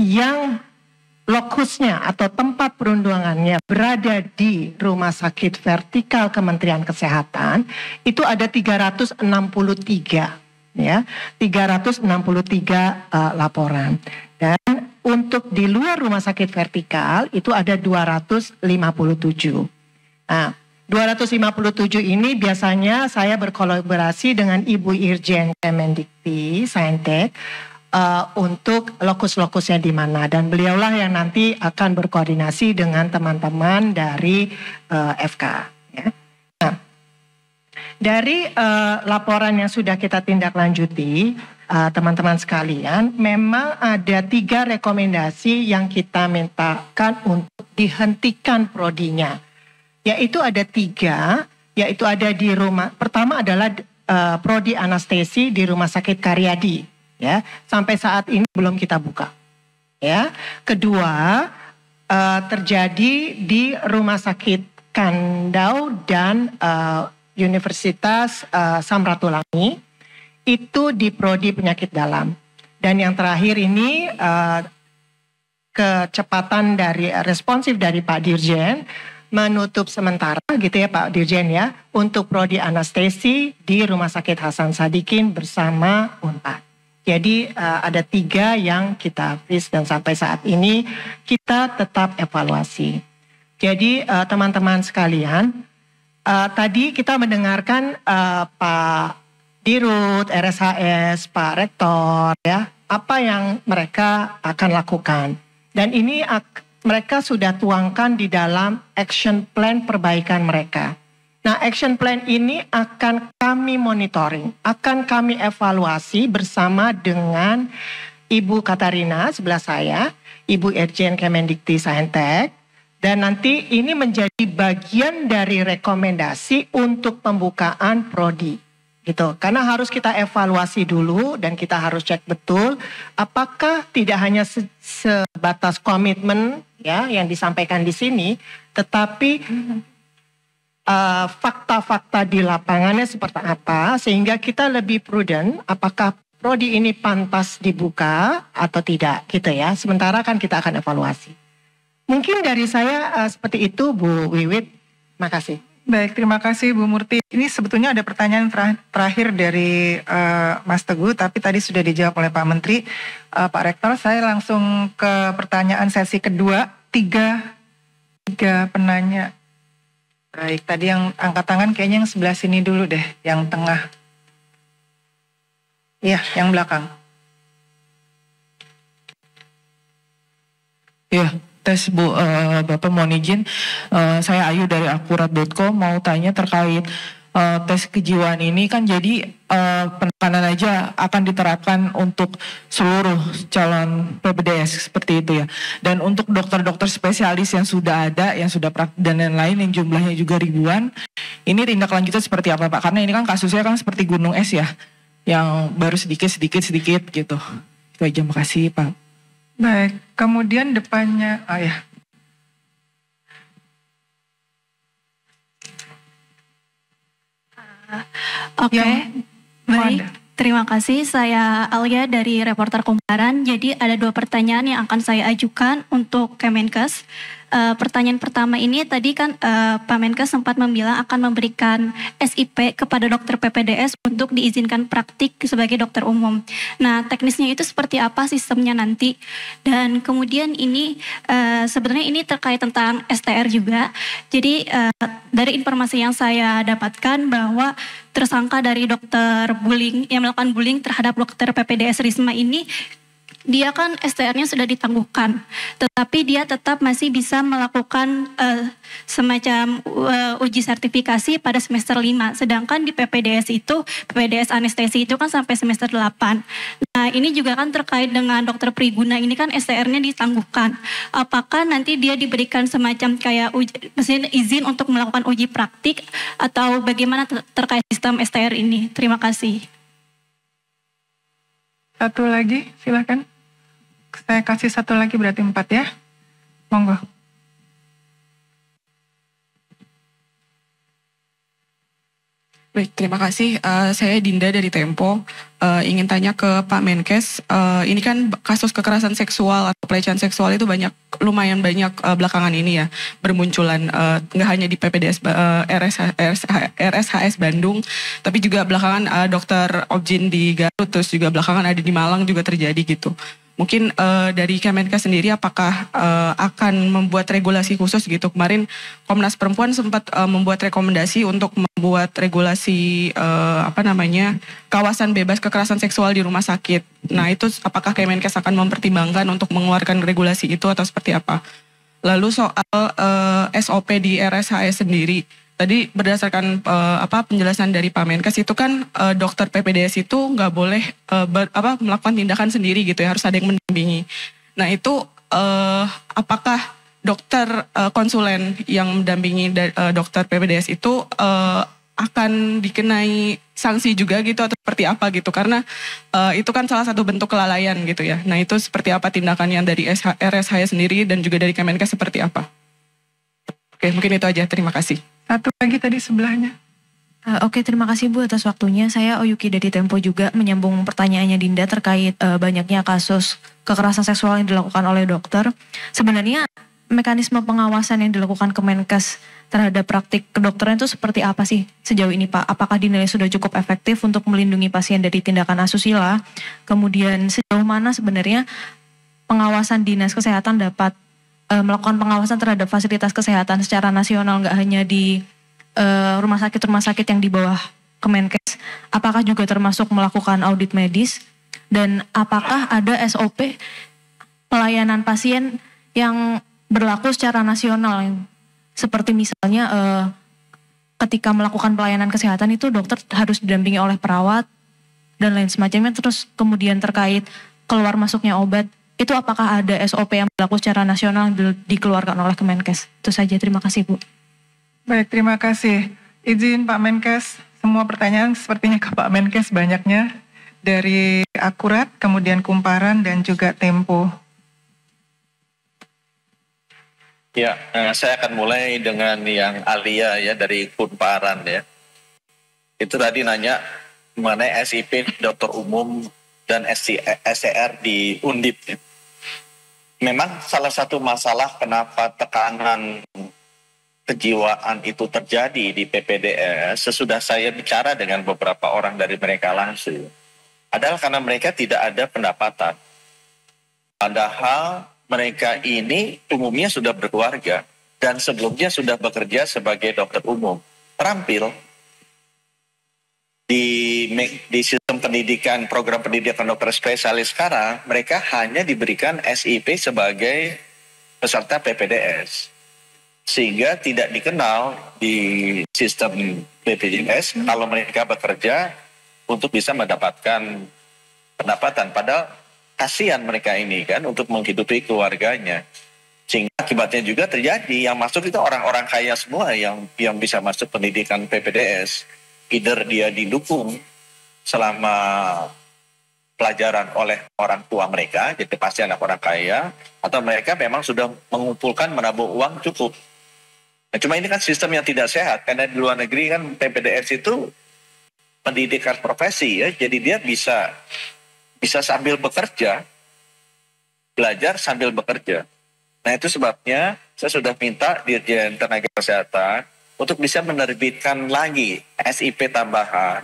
yang lokusnya atau tempat perundungannya berada di Rumah Sakit Vertikal Kementerian Kesehatan itu ada 363 ya, 363 laporan. Dan untuk di luar Rumah Sakit Vertikal itu ada 257. Nah, 257 ini biasanya saya berkolaborasi dengan Ibu Irjen Kemendikti Saintek untuk lokus-lokusnya di mana, dan beliaulah yang nanti akan berkoordinasi dengan teman-teman dari FK. Ya. Nah, dari laporan yang sudah kita tindak lanjuti, teman-teman sekalian, memang ada 3 rekomendasi yang kita mintakan untuk dihentikan prodinya. Yaitu ada 3, yaitu ada di rumah. Pertama adalah prodi anestesi di Rumah Sakit Karyadi. Ya, sampai saat ini belum kita buka. Ya, kedua terjadi di Rumah Sakit Kandau dan Universitas Samratulangi, itu di prodi penyakit dalam. Dan yang terakhir ini kecepatan dari responsif dari Pak Dirjen menutup sementara gitu ya Pak Dirjen ya, untuk prodi anestesi di Rumah Sakit Hasan Sadikin bersama Unpad. Jadi ada 3 yang kita freeze dan sampai saat ini kita tetap evaluasi. Jadi teman-teman sekalian, tadi kita mendengarkan Pak Dirut, RSHS, Pak Rektor ya, apa yang mereka akan lakukan. Dan ini mereka sudah tuangkan di dalam action plan perbaikan mereka. Nah, action plan ini akan kami monitoring, akan kami evaluasi bersama dengan Ibu Katarina sebelah saya, Ibu Irjen Kemendikti Saintek, dan nanti ini menjadi bagian dari rekomendasi untuk pembukaan prodi. Gitu. Karena harus kita evaluasi dulu dan kita harus cek betul apakah tidak hanya sebatas komitmen ya yang disampaikan di sini, tetapi fakta-fakta di lapangannya seperti apa, sehingga kita lebih prudent apakah prodi ini pantas dibuka atau tidak gitu ya. Sementara kan kita akan evaluasi. Mungkin dari saya seperti itu Bu Wiwit. Makasih. Baik, terima kasih Bu Murti. Ini sebetulnya ada pertanyaan terakhir dari Mas Teguh, tapi tadi sudah dijawab oleh Pak Menteri. Pak Rektor, saya langsung ke pertanyaan sesi kedua. Tiga penanya. Baik, tadi yang angkat tangan kayaknya yang sebelah sini dulu deh, yang tengah. Iya, yang belakang. Iya, tes Bu, Bapak mohon izin. Saya Ayu dari akurat.com mau tanya terkait tes kejiwaan ini kan jadi penekanan aja akan diterapkan untuk seluruh calon PPDS seperti itu ya. Dan untuk dokter-dokter spesialis yang sudah ada, yang sudah praktik dan lain-lain yang jumlahnya juga ribuan, ini tindak lanjutnya seperti apa Pak? Karena ini kan kasusnya kan seperti gunung es ya, yang baru sedikit gitu. Itu aja, makasih Pak. Baik, kemudian depannya, ya. Oke, baik. Terima kasih. Saya Alia dari Reporter Kumparan. Jadi ada 2 pertanyaan yang akan saya ajukan untuk Kemenkes. Pertanyaan pertama ini tadi kan Pak Menkes sempat bilang akan memberikan SIP kepada dokter PPDS untuk diizinkan praktik sebagai dokter umum. Nah, teknisnya itu seperti apa sistemnya nanti? Dan kemudian ini sebenarnya ini terkait tentang STR juga. Jadi dari informasi yang saya dapatkan bahwa tersangka dari dokter bullying yang melakukan bullying terhadap dokter PPDS Risma ini, dia kan STR-nya sudah ditangguhkan, tetapi dia tetap masih bisa melakukan semacam uji sertifikasi pada semester 5. Sedangkan di PPDS itu, PPDS anestesi itu kan sampai semester 8. Nah, ini juga kan terkait dengan dokter Priguna, ini kan STR-nya ditangguhkan. Apakah nanti dia diberikan semacam kayak izin untuk melakukan uji praktik atau bagaimana terkait sistem STR ini? Terima kasih. Satu lagi, silakan. Saya kasih satu lagi berarti 4 ya. Monggo. Baik, terima kasih. Saya Dinda dari Tempo. Ingin tanya ke Pak Menkes. Ini kan kasus kekerasan seksual atau pelecehan seksual itu lumayan banyak belakangan ini ya bermunculan. Nggak hanya di PPDS RSHS Bandung, tapi juga belakangan dokter Objin di Garut, terus juga belakangan ada di Malang juga terjadi gitu. Mungkin dari Kemenkes sendiri apakah akan membuat regulasi khusus gitu? Kemarin Komnas Perempuan sempat membuat rekomendasi untuk membuat regulasi kawasan bebas kekerasan seksual di rumah sakit. Nah, itu apakah Kemenkes akan mempertimbangkan untuk mengeluarkan regulasi itu atau seperti apa? Lalu soal SOP di RSHS sendiri, tadi berdasarkan penjelasan dari Pak Menkes itu kan dokter PPDS itu nggak boleh melakukan tindakan sendiri gitu ya, harus ada yang mendampingi. Nah itu apakah dokter konsulen yang mendampingi dokter PPDS itu akan dikenai sanksi juga gitu atau seperti apa gitu, karena itu kan salah satu bentuk kelalaian gitu ya. Nah itu seperti apa tindakannya dari RSHS sendiri dan juga dari Kemenkes seperti apa? Oke, mungkin itu aja, terima kasih. Satu lagi tadi sebelahnya. Oke, terima kasih Bu atas waktunya. Saya Oyuki dari Tempo juga menyambung pertanyaannya Dinda terkait banyaknya kasus kekerasan seksual yang dilakukan oleh dokter. Sebenarnya mekanisme pengawasan yang dilakukan Kemenkes terhadap praktik kedokteran itu seperti apa sih sejauh ini Pak? Apakah dinilai sudah cukup efektif untuk melindungi pasien dari tindakan asusila? Kemudian sejauh mana sebenarnya pengawasan dinas kesehatan dapat melakukan pengawasan terhadap fasilitas kesehatan secara nasional, nggak hanya di rumah sakit yang di bawah Kemenkes, apakah juga termasuk melakukan audit medis, dan apakah ada SOP pelayanan pasien yang berlaku secara nasional. Seperti misalnya ketika melakukan pelayanan kesehatan itu dokter harus didampingi oleh perawat dan lain semacamnya. Terus kemudian terkait keluar masuknya obat, itu apakah ada SOP yang berlaku secara nasional yang dikeluarkan oleh Kemenkes? Itu saja, terima kasih Bu. Baik, terima kasih. Izin Pak Menkes, semua pertanyaan sepertinya ke Pak Menkes banyaknya. Dari Akurat, kemudian Kumparan, dan juga Tempo. Ya, saya akan mulai dengan yang Alia ya dari Kumparan ya. Itu tadi nanya mengenai SIP dokter umum dan SCR di Undip. Ya. Memang salah satu masalah kenapa tekanan kejiwaan itu terjadi di PPDS sesudah saya bicara dengan beberapa orang dari mereka langsung adalah karena mereka tidak ada pendapatan. Padahal mereka ini umumnya sudah berkeluarga dan sebelumnya sudah bekerja sebagai dokter umum. Terampil di sistem pendidikan, program pendidikan dokter spesialis sekarang, mereka hanya diberikan SIP sebagai peserta PPDS. Sehingga tidak dikenal di sistem BPJS kalau mereka bekerja untuk bisa mendapatkan pendapatan. Padahal kasihan mereka ini kan untuk menghidupi keluarganya. Sehingga akibatnya juga terjadi yang masuk itu orang-orang kaya semua yang bisa masuk pendidikan PPDS. Either dia didukung selama pelajaran oleh orang tua mereka, jadi pasti anak orang kaya, atau mereka memang sudah mengumpulkan menabung uang cukup. Nah, cuma ini kan sistem yang tidak sehat, karena di luar negeri kan PPDS itu pendidikan profesi ya, jadi dia bisa sambil bekerja, belajar sambil bekerja. Nah itu sebabnya saya sudah minta Dirjen Tenaga Kesehatan untuk bisa menerbitkan lagi SIP tambahan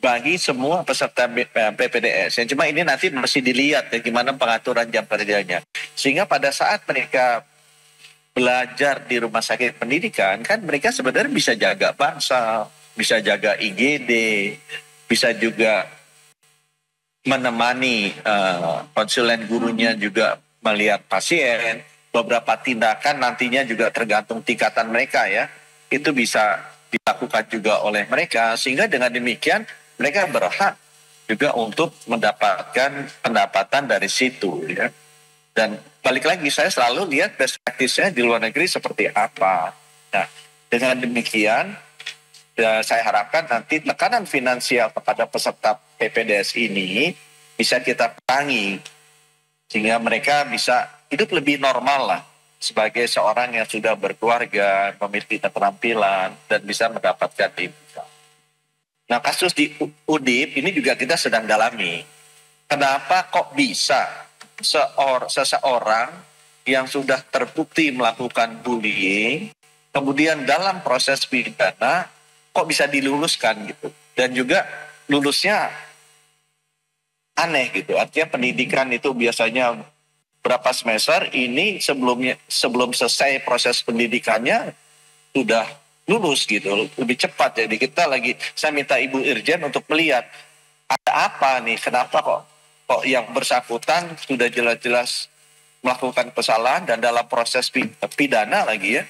bagi semua peserta PPDS. Yang cuma ini nanti mesti dilihat ya gimana pengaturan jam kerjanya. Sehingga pada saat mereka belajar di rumah sakit pendidikan, kan mereka sebenarnya bisa jaga bangsal, bisa jaga IGD, bisa juga menemani konsulen gurunya juga melihat pasien. Beberapa tindakan nantinya juga tergantung tingkatan mereka ya. Itu bisa dilakukan juga oleh mereka. Sehingga dengan demikian mereka berhak juga untuk mendapatkan pendapatan dari situ ya. Dan balik lagi saya selalu lihat best practice-nya di luar negeri seperti apa. Nah dengan demikian saya harapkan nanti tekanan finansial kepada peserta PPDS ini bisa kita kurangi sehingga mereka bisa hidup lebih normal lah sebagai seorang yang sudah berkeluarga, memiliki keterampilan dan bisa mendapatkan income. Nah kasus di Undip ini juga kita sedang dalami. Kenapa kok bisa seseorang yang sudah terbukti melakukan bullying kemudian dalam proses pidana kok bisa diluluskan gitu, dan juga lulusnya aneh gitu. Artinya pendidikan itu biasanya berapa semester, ini sebelum selesai proses pendidikannya sudah lulus gitu, lebih cepat. Jadi saya minta Ibu Irjen untuk melihat ada apa nih, kenapa kok yang bersangkutan sudah jelas-jelas melakukan kesalahan dan dalam proses pidana lagi ya,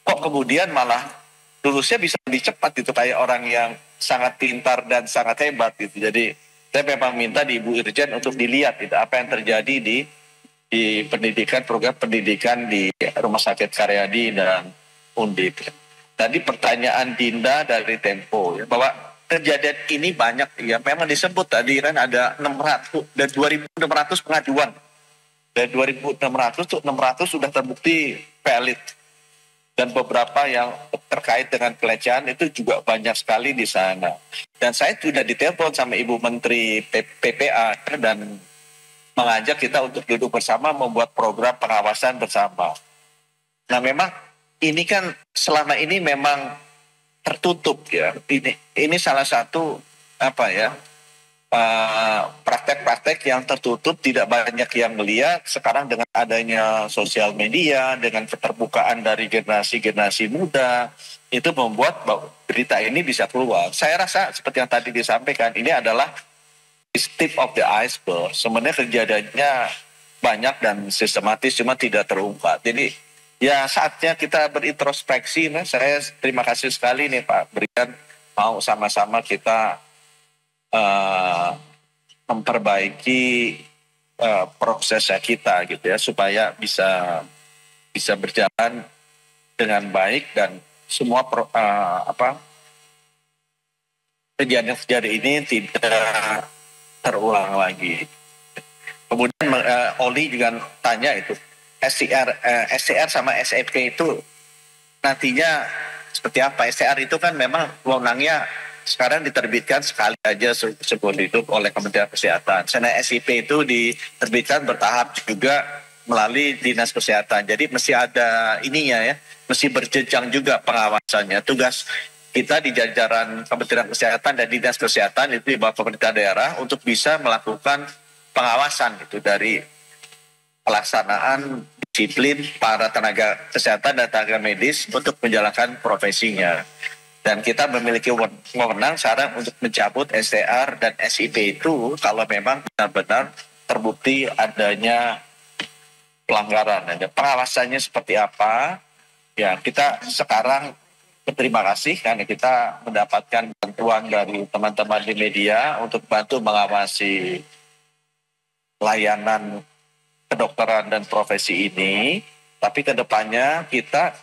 kok kemudian malah lulusnya bisa lebih cepat gitu, kayak orang yang sangat pintar dan sangat hebat gitu. Jadi saya memang minta di Ibu Irjen untuk dilihat gitu, apa yang terjadi di pendidikan, program pendidikan di Rumah Sakit Karyadi dan Undip. Tadi pertanyaan Dinda dari Tempo ya, bahwa kejadian ini banyak ya, memang disebut tadi kan ada 600 dan 2.600 pengaduan. Dari 2.600 tuh 600 sudah terbukti valid. Dan beberapa yang terkait dengan pelecehan itu juga banyak sekali di sana. Dan saya sudah ditelepon sama Ibu Menteri PPA dan mengajak kita untuk duduk bersama membuat program pengawasan bersama. Nah memang ini kan selama ini memang tertutup ya. Ini salah satu praktek-praktek yang tertutup, tidak banyak yang melihat. Sekarang dengan adanya sosial media, dengan keterbukaan dari generasi muda, itu membuat berita ini bisa keluar. Saya rasa seperti yang tadi disampaikan, ini adalah tip of the iceberg. Sebenarnya kejadiannya banyak dan sistematis, cuma tidak terungkap. Jadi ya saatnya kita berintrospeksi. Nah, saya terima kasih sekali nih Pak Brian mau sama-sama kita memperbaiki prosesnya kita gitu ya, supaya bisa berjalan dengan baik dan semua kejadian ini tidak terulang lagi. Kemudian Oli juga tanya itu SCR sama SEP itu nantinya seperti apa? SCR itu kan memang wewenangnya sekarang diterbitkan sekali aja seumur hidup oleh Kementerian Kesehatan. Sedangkan SIP itu diterbitkan bertahap juga melalui Dinas Kesehatan. Jadi mesti ada ininya ya, mesti berjenjang juga pengawasannya. Tugas kita di jajaran Kementerian Kesehatan dan Dinas Kesehatan itu di bawah pemerintah daerah untuk bisa melakukan pengawasan itu dari pelaksanaan disiplin para tenaga kesehatan dan tenaga medis untuk menjalankan profesinya. Dan kita memiliki wewenang sekarang untuk mencabut STR dan SIP itu kalau memang benar-benar terbukti adanya pelanggaran. Dan pengawasannya seperti apa? Ya, kita sekarang berterima kasih karena kita mendapatkan bantuan dari teman-teman di media untuk bantu mengawasi layanan kedokteran dan profesi ini. Tapi ke depannya kita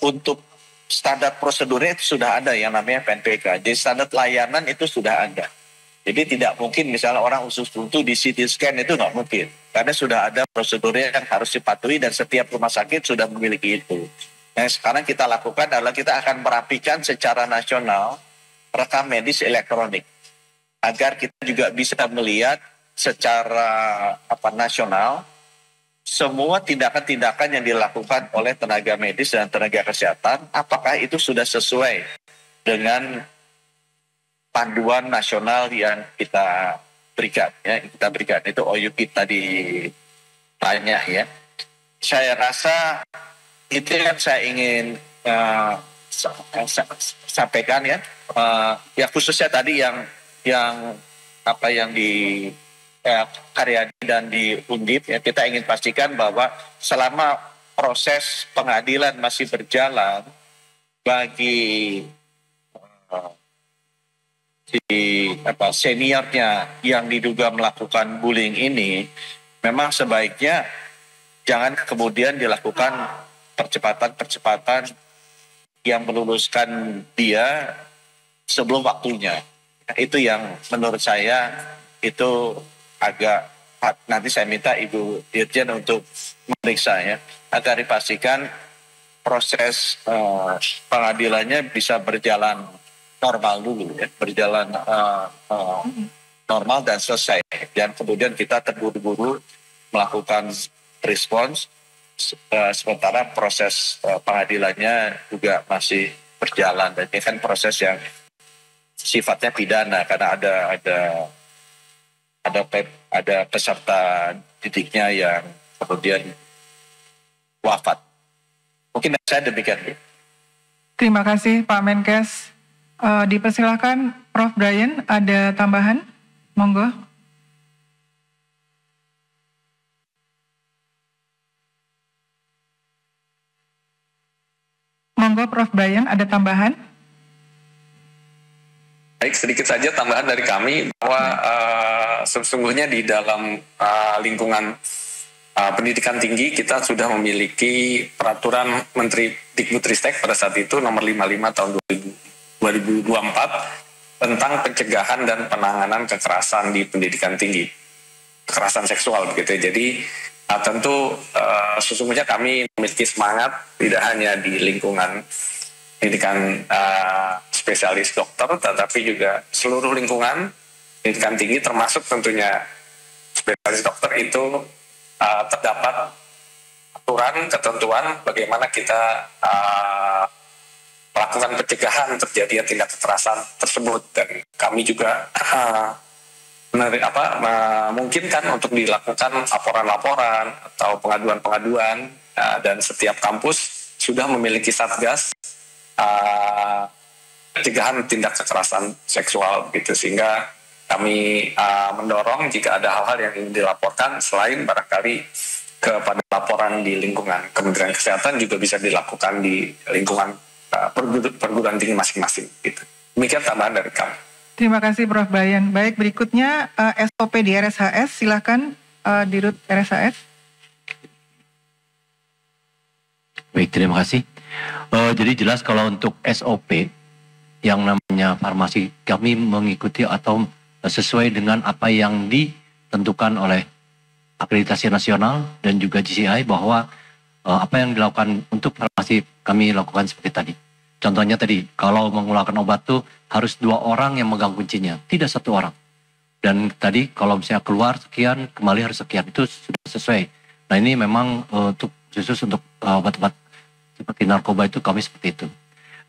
untuk standar prosedurnya itu sudah ada yang namanya PNPK. Jadi standar layanan itu sudah ada. Jadi tidak mungkin misalnya orang usus buntu di CT scan itu nggak mungkin. Karena sudah ada prosedurnya yang harus dipatuhi dan setiap rumah sakit sudah memiliki itu. Yang sekarang kita lakukan adalah kita akan merapikan secara nasional rekam medis elektronik. Agar kita juga bisa melihat secara nasional semua tindakan-tindakan yang dilakukan oleh tenaga medis dan tenaga kesehatan, apakah itu sudah sesuai dengan panduan nasional yang kita berikan. Ya, kita berikan itu OYUPIT tadi tanya ya. Saya rasa itu yang saya ingin sampaikan ya. Ya khususnya tadi yang di Karyadi dan di Undip ya, kita ingin pastikan bahwa selama proses pengadilan masih berjalan bagi seniornya yang diduga melakukan bullying ini, memang sebaiknya jangan kemudian dilakukan percepatan yang meluluskan dia sebelum waktunya. Itu yang menurut saya itu agak, nanti saya minta Ibu Dirjen untuk memeriksa ya, agar dipastikan proses pengadilannya bisa berjalan normal dulu ya, berjalan normal dan selesai. Dan kemudian kita terburu-buru melakukan respons, sementara proses pengadilannya juga masih berjalan. Dan ini kan proses yang sifatnya pidana karena ada peserta didiknya yang kemudian wafat. Mungkin saya demikian. Terima kasih Pak Menkes. Dipersilahkan Prof. Brian, ada tambahan? Monggo. Monggo Prof. Brian, ada tambahan? Baik, sedikit saja tambahan dari kami bahwa sesungguhnya di dalam lingkungan pendidikan tinggi kita sudah memiliki peraturan Menteri Dikbudristek pada saat itu nomor 55 tahun 2024 tentang pencegahan dan penanganan kekerasan di pendidikan tinggi, kekerasan seksual begitu. Jadi tentu sesungguhnya kami memiliki semangat tidak hanya di lingkungan pendidikan spesialis dokter, tetapi juga seluruh lingkungan pendidikan tinggi termasuk tentunya spesialis dokter itu terdapat aturan, ketentuan bagaimana kita melakukan pencegahan terjadinya tindak kekerasan tersebut. Dan kami juga memungkinkan untuk dilakukan laporan-laporan atau pengaduan-pengaduan, dan setiap kampus sudah memiliki satgas pencegahan tindak kekerasan seksual gitu, sehingga kami mendorong jika ada hal-hal yang ingin dilaporkan selain barangkali kepada laporan di lingkungan Kementerian Kesehatan juga bisa dilakukan di lingkungan perguruan tinggi masing-masing. Gitu. Demikian tambahan dari kami. Terima kasih Prof. Bayan. Baik, berikutnya SOP di RSHS, silakan Dirut RSHS. Baik, terima kasih. Jadi jelas kalau untuk SOP yang namanya farmasi, kami mengikuti atau sesuai dengan apa yang ditentukan oleh akreditasi nasional dan juga GCI, bahwa apa yang dilakukan untuk farmasi kami lakukan seperti tadi. Contohnya tadi, kalau mengeluarkan obat tuh harus 2 orang yang megang kuncinya, tidak 1 orang. Dan tadi kalau misalnya keluar sekian, kembali harus sekian, itu sudah sesuai. Nah ini memang untuk khusus untuk obat-obat seperti narkoba itu kami seperti itu.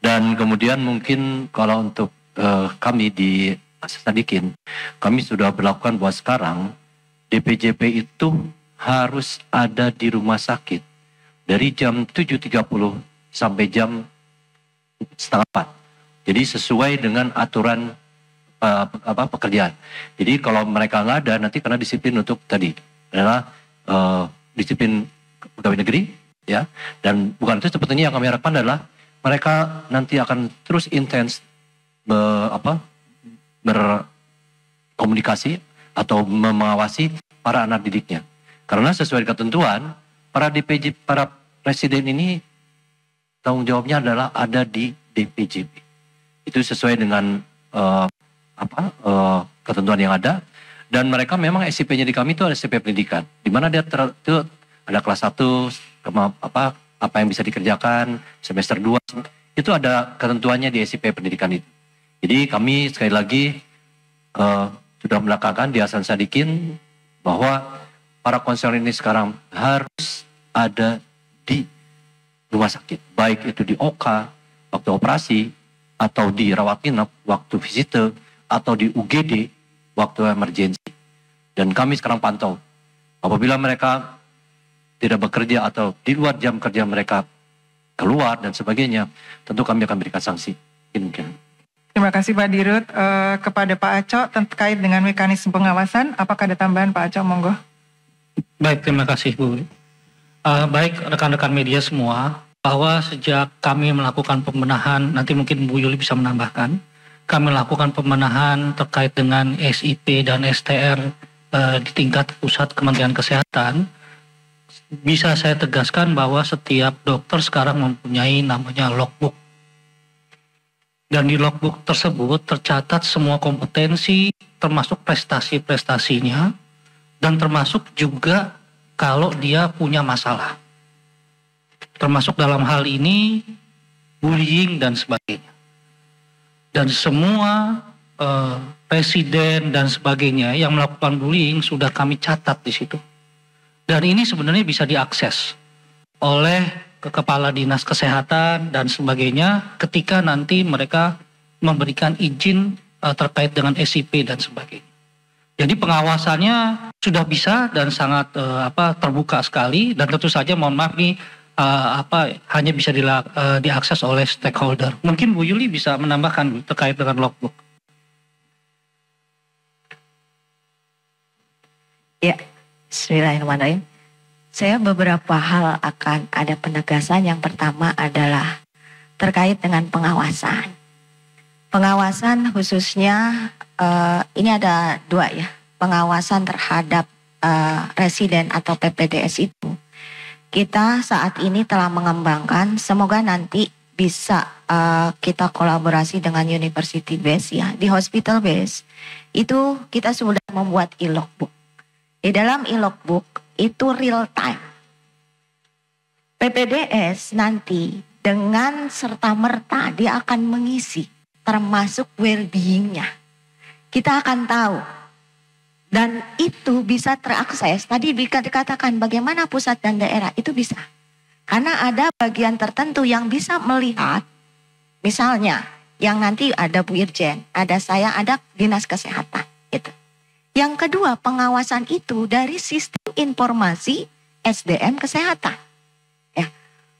Dan kemudian mungkin kalau untuk kami di Sadikin, kami sudah berlakukan bahwa sekarang DPJP itu harus ada di rumah sakit dari jam 7.30 sampai jam 3:30. Jadi sesuai dengan aturan pekerjaan. Jadi kalau mereka nggak ada, nanti kena disiplin untuk tadi adalah disiplin pegawai negeri, ya. Dan bukan itu, sebetulnya yang kami harapkan adalah mereka nanti akan terus intens berkomunikasi atau mengawasi para anak didiknya. Karena sesuai ketentuan, para presiden ini tanggung jawabnya adalah ada di DPJP. Itu sesuai dengan ketentuan yang ada. Dan mereka memang SIP-nya di kami itu ada SIP pendidikan, di mana dia itu ada kelas 1 apa yang bisa dikerjakan, semester 2 itu ada ketentuannya di SIP pendidikan itu. Jadi kami sekali lagi sudah melakukan di Hasan Sadikin bahwa para konselor ini sekarang harus ada di rumah sakit, baik itu di OK waktu operasi, atau di rawat inap waktu visite, atau di UGD waktu emergensi. Dan kami sekarang pantau, apabila mereka tidak bekerja atau di luar jam kerja mereka keluar dan sebagainya, tentu kami akan berikan sanksi. Terima kasih Pak Dirut. Kepada Pak Aco terkait dengan mekanisme pengawasan, apakah ada tambahan Pak Aco? Monggo. Baik, terima kasih Bu. Baik rekan-rekan media semua, bahwa sejak kami melakukan pembenahan, nanti mungkin Bu Yuli bisa menambahkan, kami melakukan pembenahan terkait dengan SIP dan STR di tingkat pusat Kementerian Kesehatan. Bisa saya tegaskan bahwa setiap dokter sekarang mempunyai namanya logbook. Dan di logbook tersebut tercatat semua kompetensi, termasuk prestasi-prestasinya, dan termasuk juga kalau dia punya masalah. Termasuk dalam hal ini bullying dan sebagainya. Dan semua presiden dan sebagainya yang melakukan bullying sudah kami catat di situ. Dan ini sebenarnya bisa diakses oleh Kepala Dinas Kesehatan dan sebagainya ketika nanti mereka memberikan izin terkait dengan SIP dan sebagainya. Jadi pengawasannya sudah bisa dan sangat terbuka sekali, dan tentu saja mohon maaf nih hanya bisa diakses oleh stakeholder. Mungkin Bu Yuli bisa menambahkan terkait dengan logbook. Ya, bismillahirrahmanirrahim. Saya beberapa hal akan ada penegasan. Yang pertama adalah terkait dengan pengawasan. Pengawasan khususnya ini ada 2 ya. Pengawasan terhadap residen atau PPDS itu. Kita saat ini telah mengembangkan, semoga nanti bisa kita kolaborasi dengan university base ya. Di hospital base itu kita sudah membuat e-logbook. Di dalam e-logbook itu real time. PPDS nanti dengan serta-merta dia akan mengisi termasuk well-being-nya. Kita akan tahu. Dan itu bisa terakses. Tadi dikatakan bagaimana pusat dan daerah itu bisa. Karena ada bagian tertentu yang bisa melihat. Misalnya yang nanti ada Bu Irjen, ada saya, ada Dinas Kesehatan. Gitu. Yang kedua, pengawasan itu dari sistem informasi SDM kesehatan. Ya.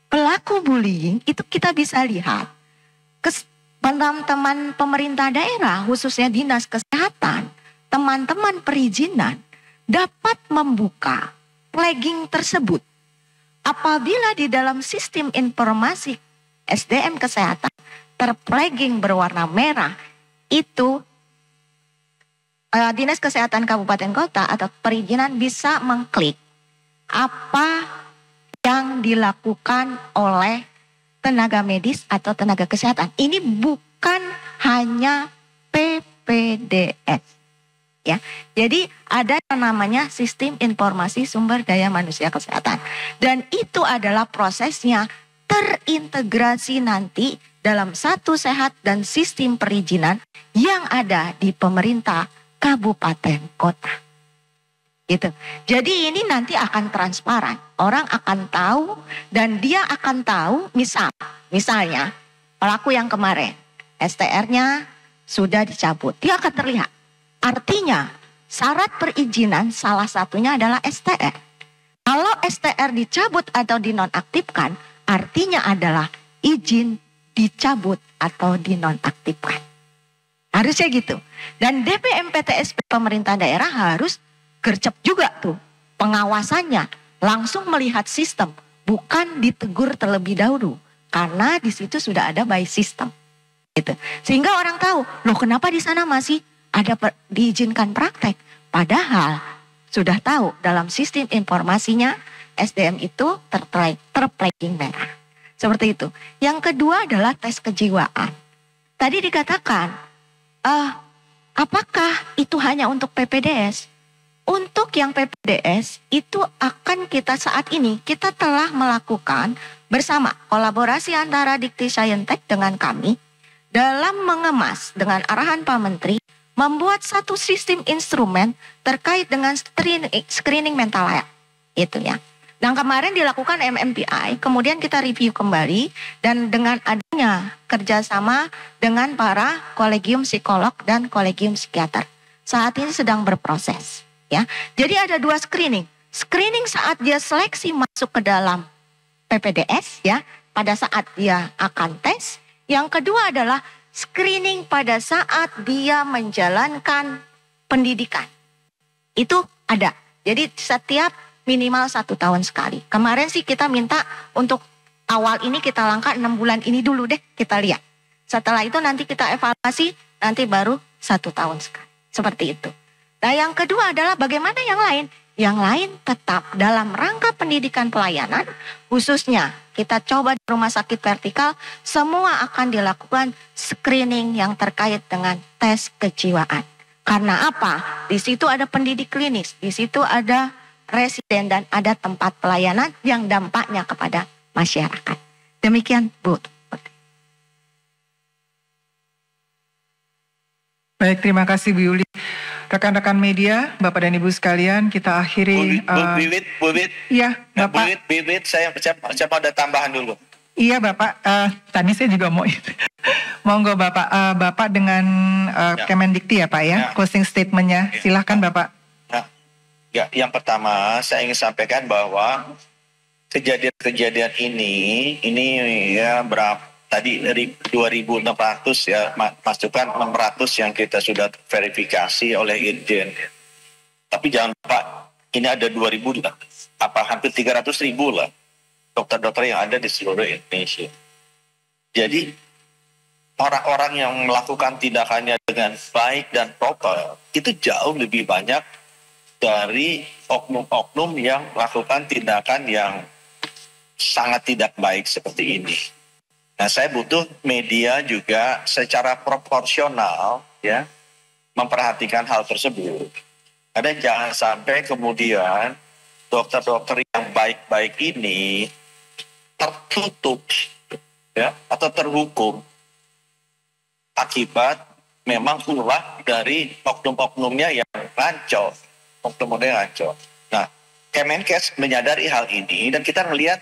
Pelaku bullying itu kita bisa lihat. Teman-teman pemerintah daerah, khususnya Dinas Kesehatan, teman-teman perizinan dapat membuka terflagging tersebut. Apabila di dalam sistem informasi SDM kesehatan terflagging berwarna merah, itu Dinas Kesehatan Kabupaten Kota atau perizinan bisa mengklik apa yang dilakukan oleh tenaga medis atau tenaga kesehatan. Ini bukan hanya PPDS. Ya, jadi ada yang namanya Sistem Informasi Sumber Daya Manusia Kesehatan. Dan itu adalah prosesnya terintegrasi nanti dalam satu sehat dan sistem perizinan yang ada di pemerintah kabupaten kota. Gitu. Jadi ini nanti akan transparan. Orang akan tahu dan dia akan tahu misalnya pelaku yang kemarin STR-nya sudah dicabut. Dia akan terlihat. Artinya syarat perizinan salah satunya adalah STR. Kalau STR dicabut atau dinonaktifkan, artinya adalah izin dicabut atau dinonaktifkan. Harusnya gitu. Dan DPMPTSP pemerintah daerah harus gercep juga tuh pengawasannya. Langsung melihat sistem. Bukan ditegur terlebih dahulu. Karena di situ sudah ada by system. Gitu. Sehingga orang tahu, loh kenapa di sana masih ada diizinkan praktek. Padahal sudah tahu dalam sistem informasinya SDM itu terflagging merah. Seperti itu. Yang kedua adalah tes kejiwaan. Tadi dikatakan, apakah itu hanya untuk PPDS? Untuk yang PPDS itu akan kita saat ini kita telah melakukan bersama kolaborasi antara Dikti Saintek dengan kami dalam mengemas dengan arahan Pak Menteri membuat satu sistem instrumen terkait dengan screening mental health. Itu ya. Dan kemarin dilakukan MMPI, kemudian kita review kembali dan dengan adanya kerjasama dengan para kolegium psikolog dan kolegium psikiater. Saat ini sedang berproses. Ya, jadi ada dua screening. Screening saat dia seleksi masuk ke dalam PPDS ya, pada saat dia akan tes. Yang kedua adalah screening pada saat dia menjalankan pendidikan. Itu ada. Jadi setiap minimal 1 tahun sekali. Kemarin sih kita minta untuk awal ini kita langkah 6 bulan ini dulu deh kita lihat. Setelah itu nanti kita evaluasi, nanti baru 1 tahun sekali. Seperti itu. Nah yang kedua adalah bagaimana yang lain? Yang lain tetap dalam rangka pendidikan pelayanan, khususnya kita coba di rumah sakit vertikal, semua akan dilakukan screening yang terkait dengan tes kejiwaan. Karena apa? Di situ ada pendidik klinis, di situ ada residen dan ada tempat pelayanan yang dampaknya kepada masyarakat. Demikian Bu. Baik, terima kasih Bu Yuli. Rekan-rekan media, Bapak dan Ibu sekalian, kita akhiri. Bu Wit. Iya, Bapak. Bu Wit, saya mau ada tambahan dulu. Iya Bapak, tadi saya juga mau monggo Bapak, Bapak dengan Kemendikti ya Pak ya, closing statementnya, silahkan Bapak. Ya, yang pertama saya ingin sampaikan bahwa kejadian-kejadian ini ya berapa tadi dari 2.600 ya masukkan 600 yang kita sudah verifikasi oleh Irjen. Tapi jangan lupa ini ada 2.000 hampir 300.000 lah dokter-dokter yang ada di seluruh Indonesia. Jadi orang-orang yang melakukan tindakannya dengan baik dan proper itu jauh lebih banyak dari oknum-oknum yang melakukan tindakan yang sangat tidak baik seperti ini. Nah, saya butuh media juga secara proporsional ya memperhatikan hal tersebut. Karena jangan sampai kemudian dokter-dokter yang baik-baik ini tertutup ya atau terhukum akibat memang ulah dari oknum-oknumnya yang ngaco. Oknum-oknumnya ngaco. Nah, Kemenkes menyadari hal ini dan kita melihat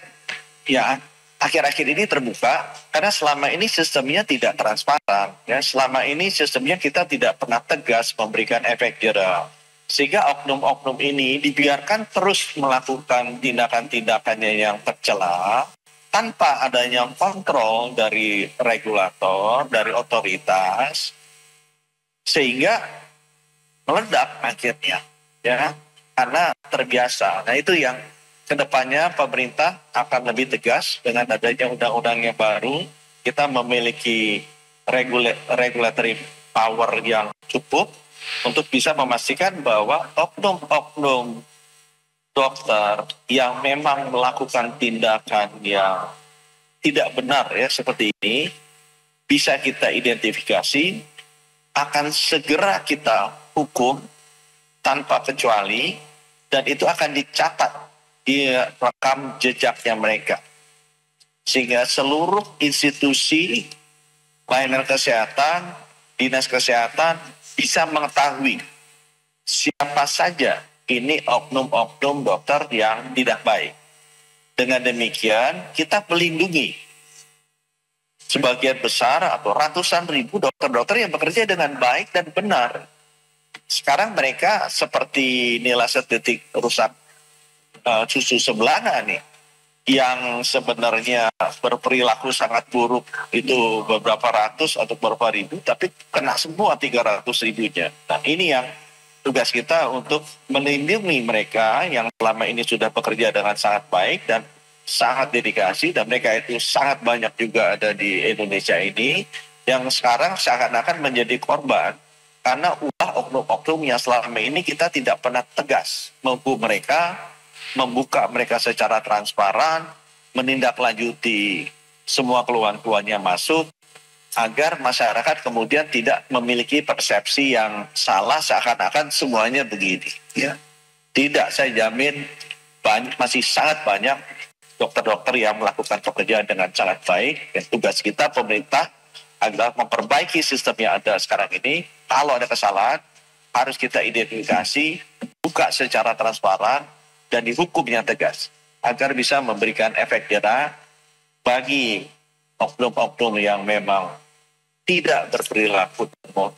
ya akhir-akhir ini terbuka karena selama ini sistemnya tidak transparan ya, selama ini sistemnya kita tidak pernah tegas memberikan efek jera sehingga oknum-oknum ini dibiarkan terus melakukan tindakan-tindakannya yang tercela tanpa adanya kontrol dari regulator, dari otoritas sehingga meledak akhirnya ya. karena terbiasa. Nah itu yang kedepannya pemerintah akan lebih tegas dengan adanya undang-undang yang baru. Kita memiliki regulatory power yang cukup untuk bisa memastikan bahwa oknum-oknum dokter yang memang melakukan tindakan yang tidak benar ya seperti ini bisa kita identifikasi, akan segera kita hukum tanpa kecuali, dan itu akan dicatat di rekam jejaknya mereka. Sehingga seluruh institusi pelayanan kesehatan, dinas kesehatan bisa mengetahui siapa saja ini oknum-oknum dokter yang tidak baik. Dengan demikian kita melindungi sebagian besar atau ratusan ribu dokter-dokter yang bekerja dengan baik dan benar. Sekarang mereka seperti Nila Setitik rusak susu sebelanga nih, yang sebenarnya berperilaku sangat buruk itu beberapa ratus atau beberapa ribu, tapi kena semua 300 ribunya. Nah ini yang tugas kita untuk melindungi mereka yang selama ini sudah bekerja dengan sangat baik dan sangat dedikasi, dan mereka itu sangat banyak juga ada di Indonesia ini yang sekarang seakan-akan menjadi korban karena ulah oknum-oknum yang selama ini kita tidak pernah tegas menghukum mereka, membuka mereka secara transparan, menindaklanjuti semua keluhan-keluhannya masuk, agar masyarakat kemudian tidak memiliki persepsi yang salah seakan-akan semuanya begini. Ya. Tidak, saya jamin masih sangat banyak dokter-dokter yang melakukan pekerjaan dengan sangat baik. Dan tugas kita pemerintah adalah memperbaiki sistem yang ada sekarang ini. Kalau ada kesalahan harus kita identifikasi, buka secara transparan, dan dihukum yang tegas agar bisa memberikan efek jera bagi oknum-oknum yang memang tidak berperilaku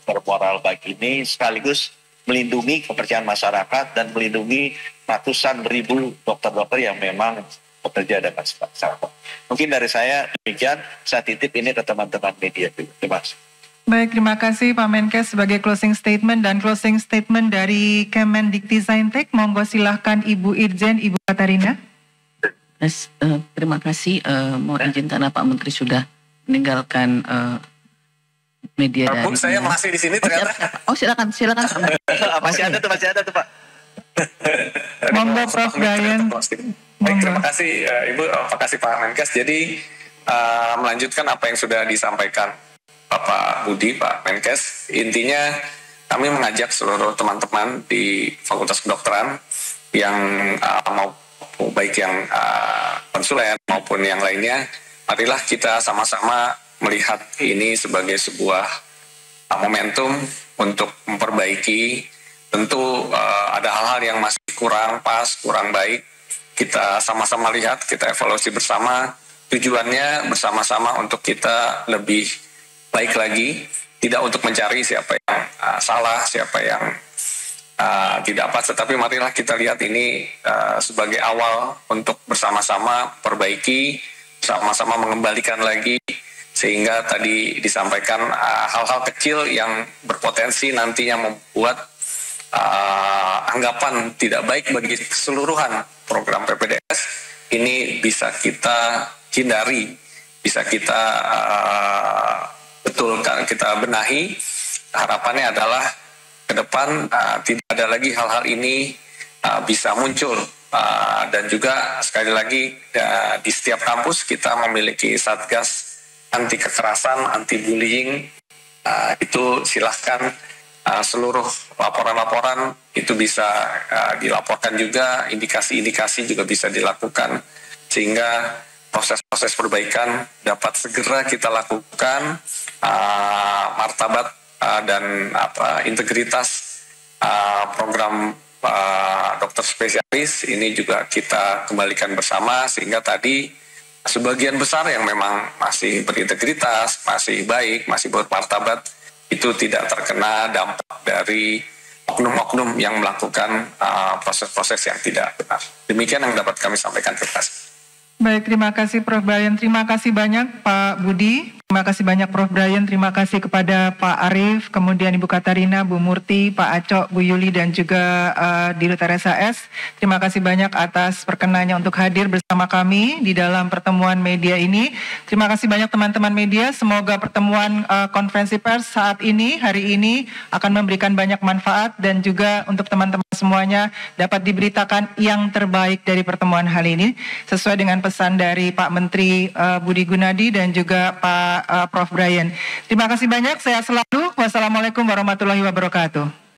bermoral baik ini, sekaligus melindungi kepercayaan masyarakat dan melindungi ratusan ribu dokter-dokter yang memang bekerja dengan sangat. Mungkin dari saya demikian, saya titip ini ke teman-teman media. Terima kasih. Baik, terima kasih Pak Menkes sebagai closing statement, dan closing statement dari Kemendikti-Saintek. Monggo silahkan Ibu Irjen, Ibu Katarina. Terima kasih. Mohon izin karena Pak Menteri sudah meninggalkan media dari. Bu, saya masih di sini ternyata. Oh silakan. masih ada tuh Pak. Monggo Prof. Brian. Baik, terima kasih Ibu, terima kasih Pak Menkes. Jadi melanjutkan apa yang sudah disampaikan Bapak Budi, Pak Menkes, intinya kami mengajak seluruh teman-teman di Fakultas Kedokteran yang mau baik yang konsulen maupun yang lainnya, marilah kita sama-sama melihat ini sebagai sebuah momentum untuk memperbaiki. Tentu ada hal-hal yang masih kurang pas, kurang baik. Kita sama-sama lihat, kita evaluasi bersama. Tujuannya bersama-sama untuk kita lebih baik lagi, tidak untuk mencari siapa yang salah, siapa yang tidak pas, tetapi marilah kita lihat ini sebagai awal untuk bersama-sama perbaiki, sama-sama mengembalikan lagi, sehingga tadi disampaikan hal-hal kecil yang berpotensi nantinya membuat anggapan tidak baik bagi keseluruhan program PPDS ini bisa kita hindari, bisa kita betulkan, kita benahi. Harapannya adalah ke depan tidak ada lagi hal-hal ini bisa muncul, dan juga sekali lagi di setiap kampus kita memiliki satgas anti kekerasan, anti bullying. Itu silahkan seluruh laporan-laporan itu bisa dilaporkan juga, indikasi-indikasi juga bisa dilakukan, sehingga proses-proses perbaikan dapat segera kita lakukan. Martabat dan integritas program dokter spesialis ini juga kita kembalikan bersama, sehingga tadi sebagian besar yang memang masih berintegritas, masih baik, masih bermartabat, itu tidak terkena dampak dari oknum-oknum yang melakukan proses-proses yang tidak benar. Demikian yang dapat kami sampaikan. Terima kasih. Baik, terima kasih Prof. Brian. Terima kasih banyak Pak Budi. Terima kasih banyak Prof. Brian, terima kasih kepada Pak Arief, kemudian Ibu Katarina, Bu Murti, Pak Acok, Bu Yuli, dan juga Dirut Teresa S. Terima kasih banyak atas perkenannya untuk hadir bersama kami di dalam pertemuan media ini. Terima kasih banyak teman-teman media, semoga pertemuan konferensi pers saat ini, hari ini akan memberikan banyak manfaat dan juga untuk teman-teman semuanya dapat diberitakan yang terbaik dari pertemuan hari ini sesuai dengan pesan dari Pak Menteri Budi Gunadi dan juga Pak Prof. Brian. Terima kasih banyak, sehat selalu. Wassalamualaikum warahmatullahi wabarakatuh.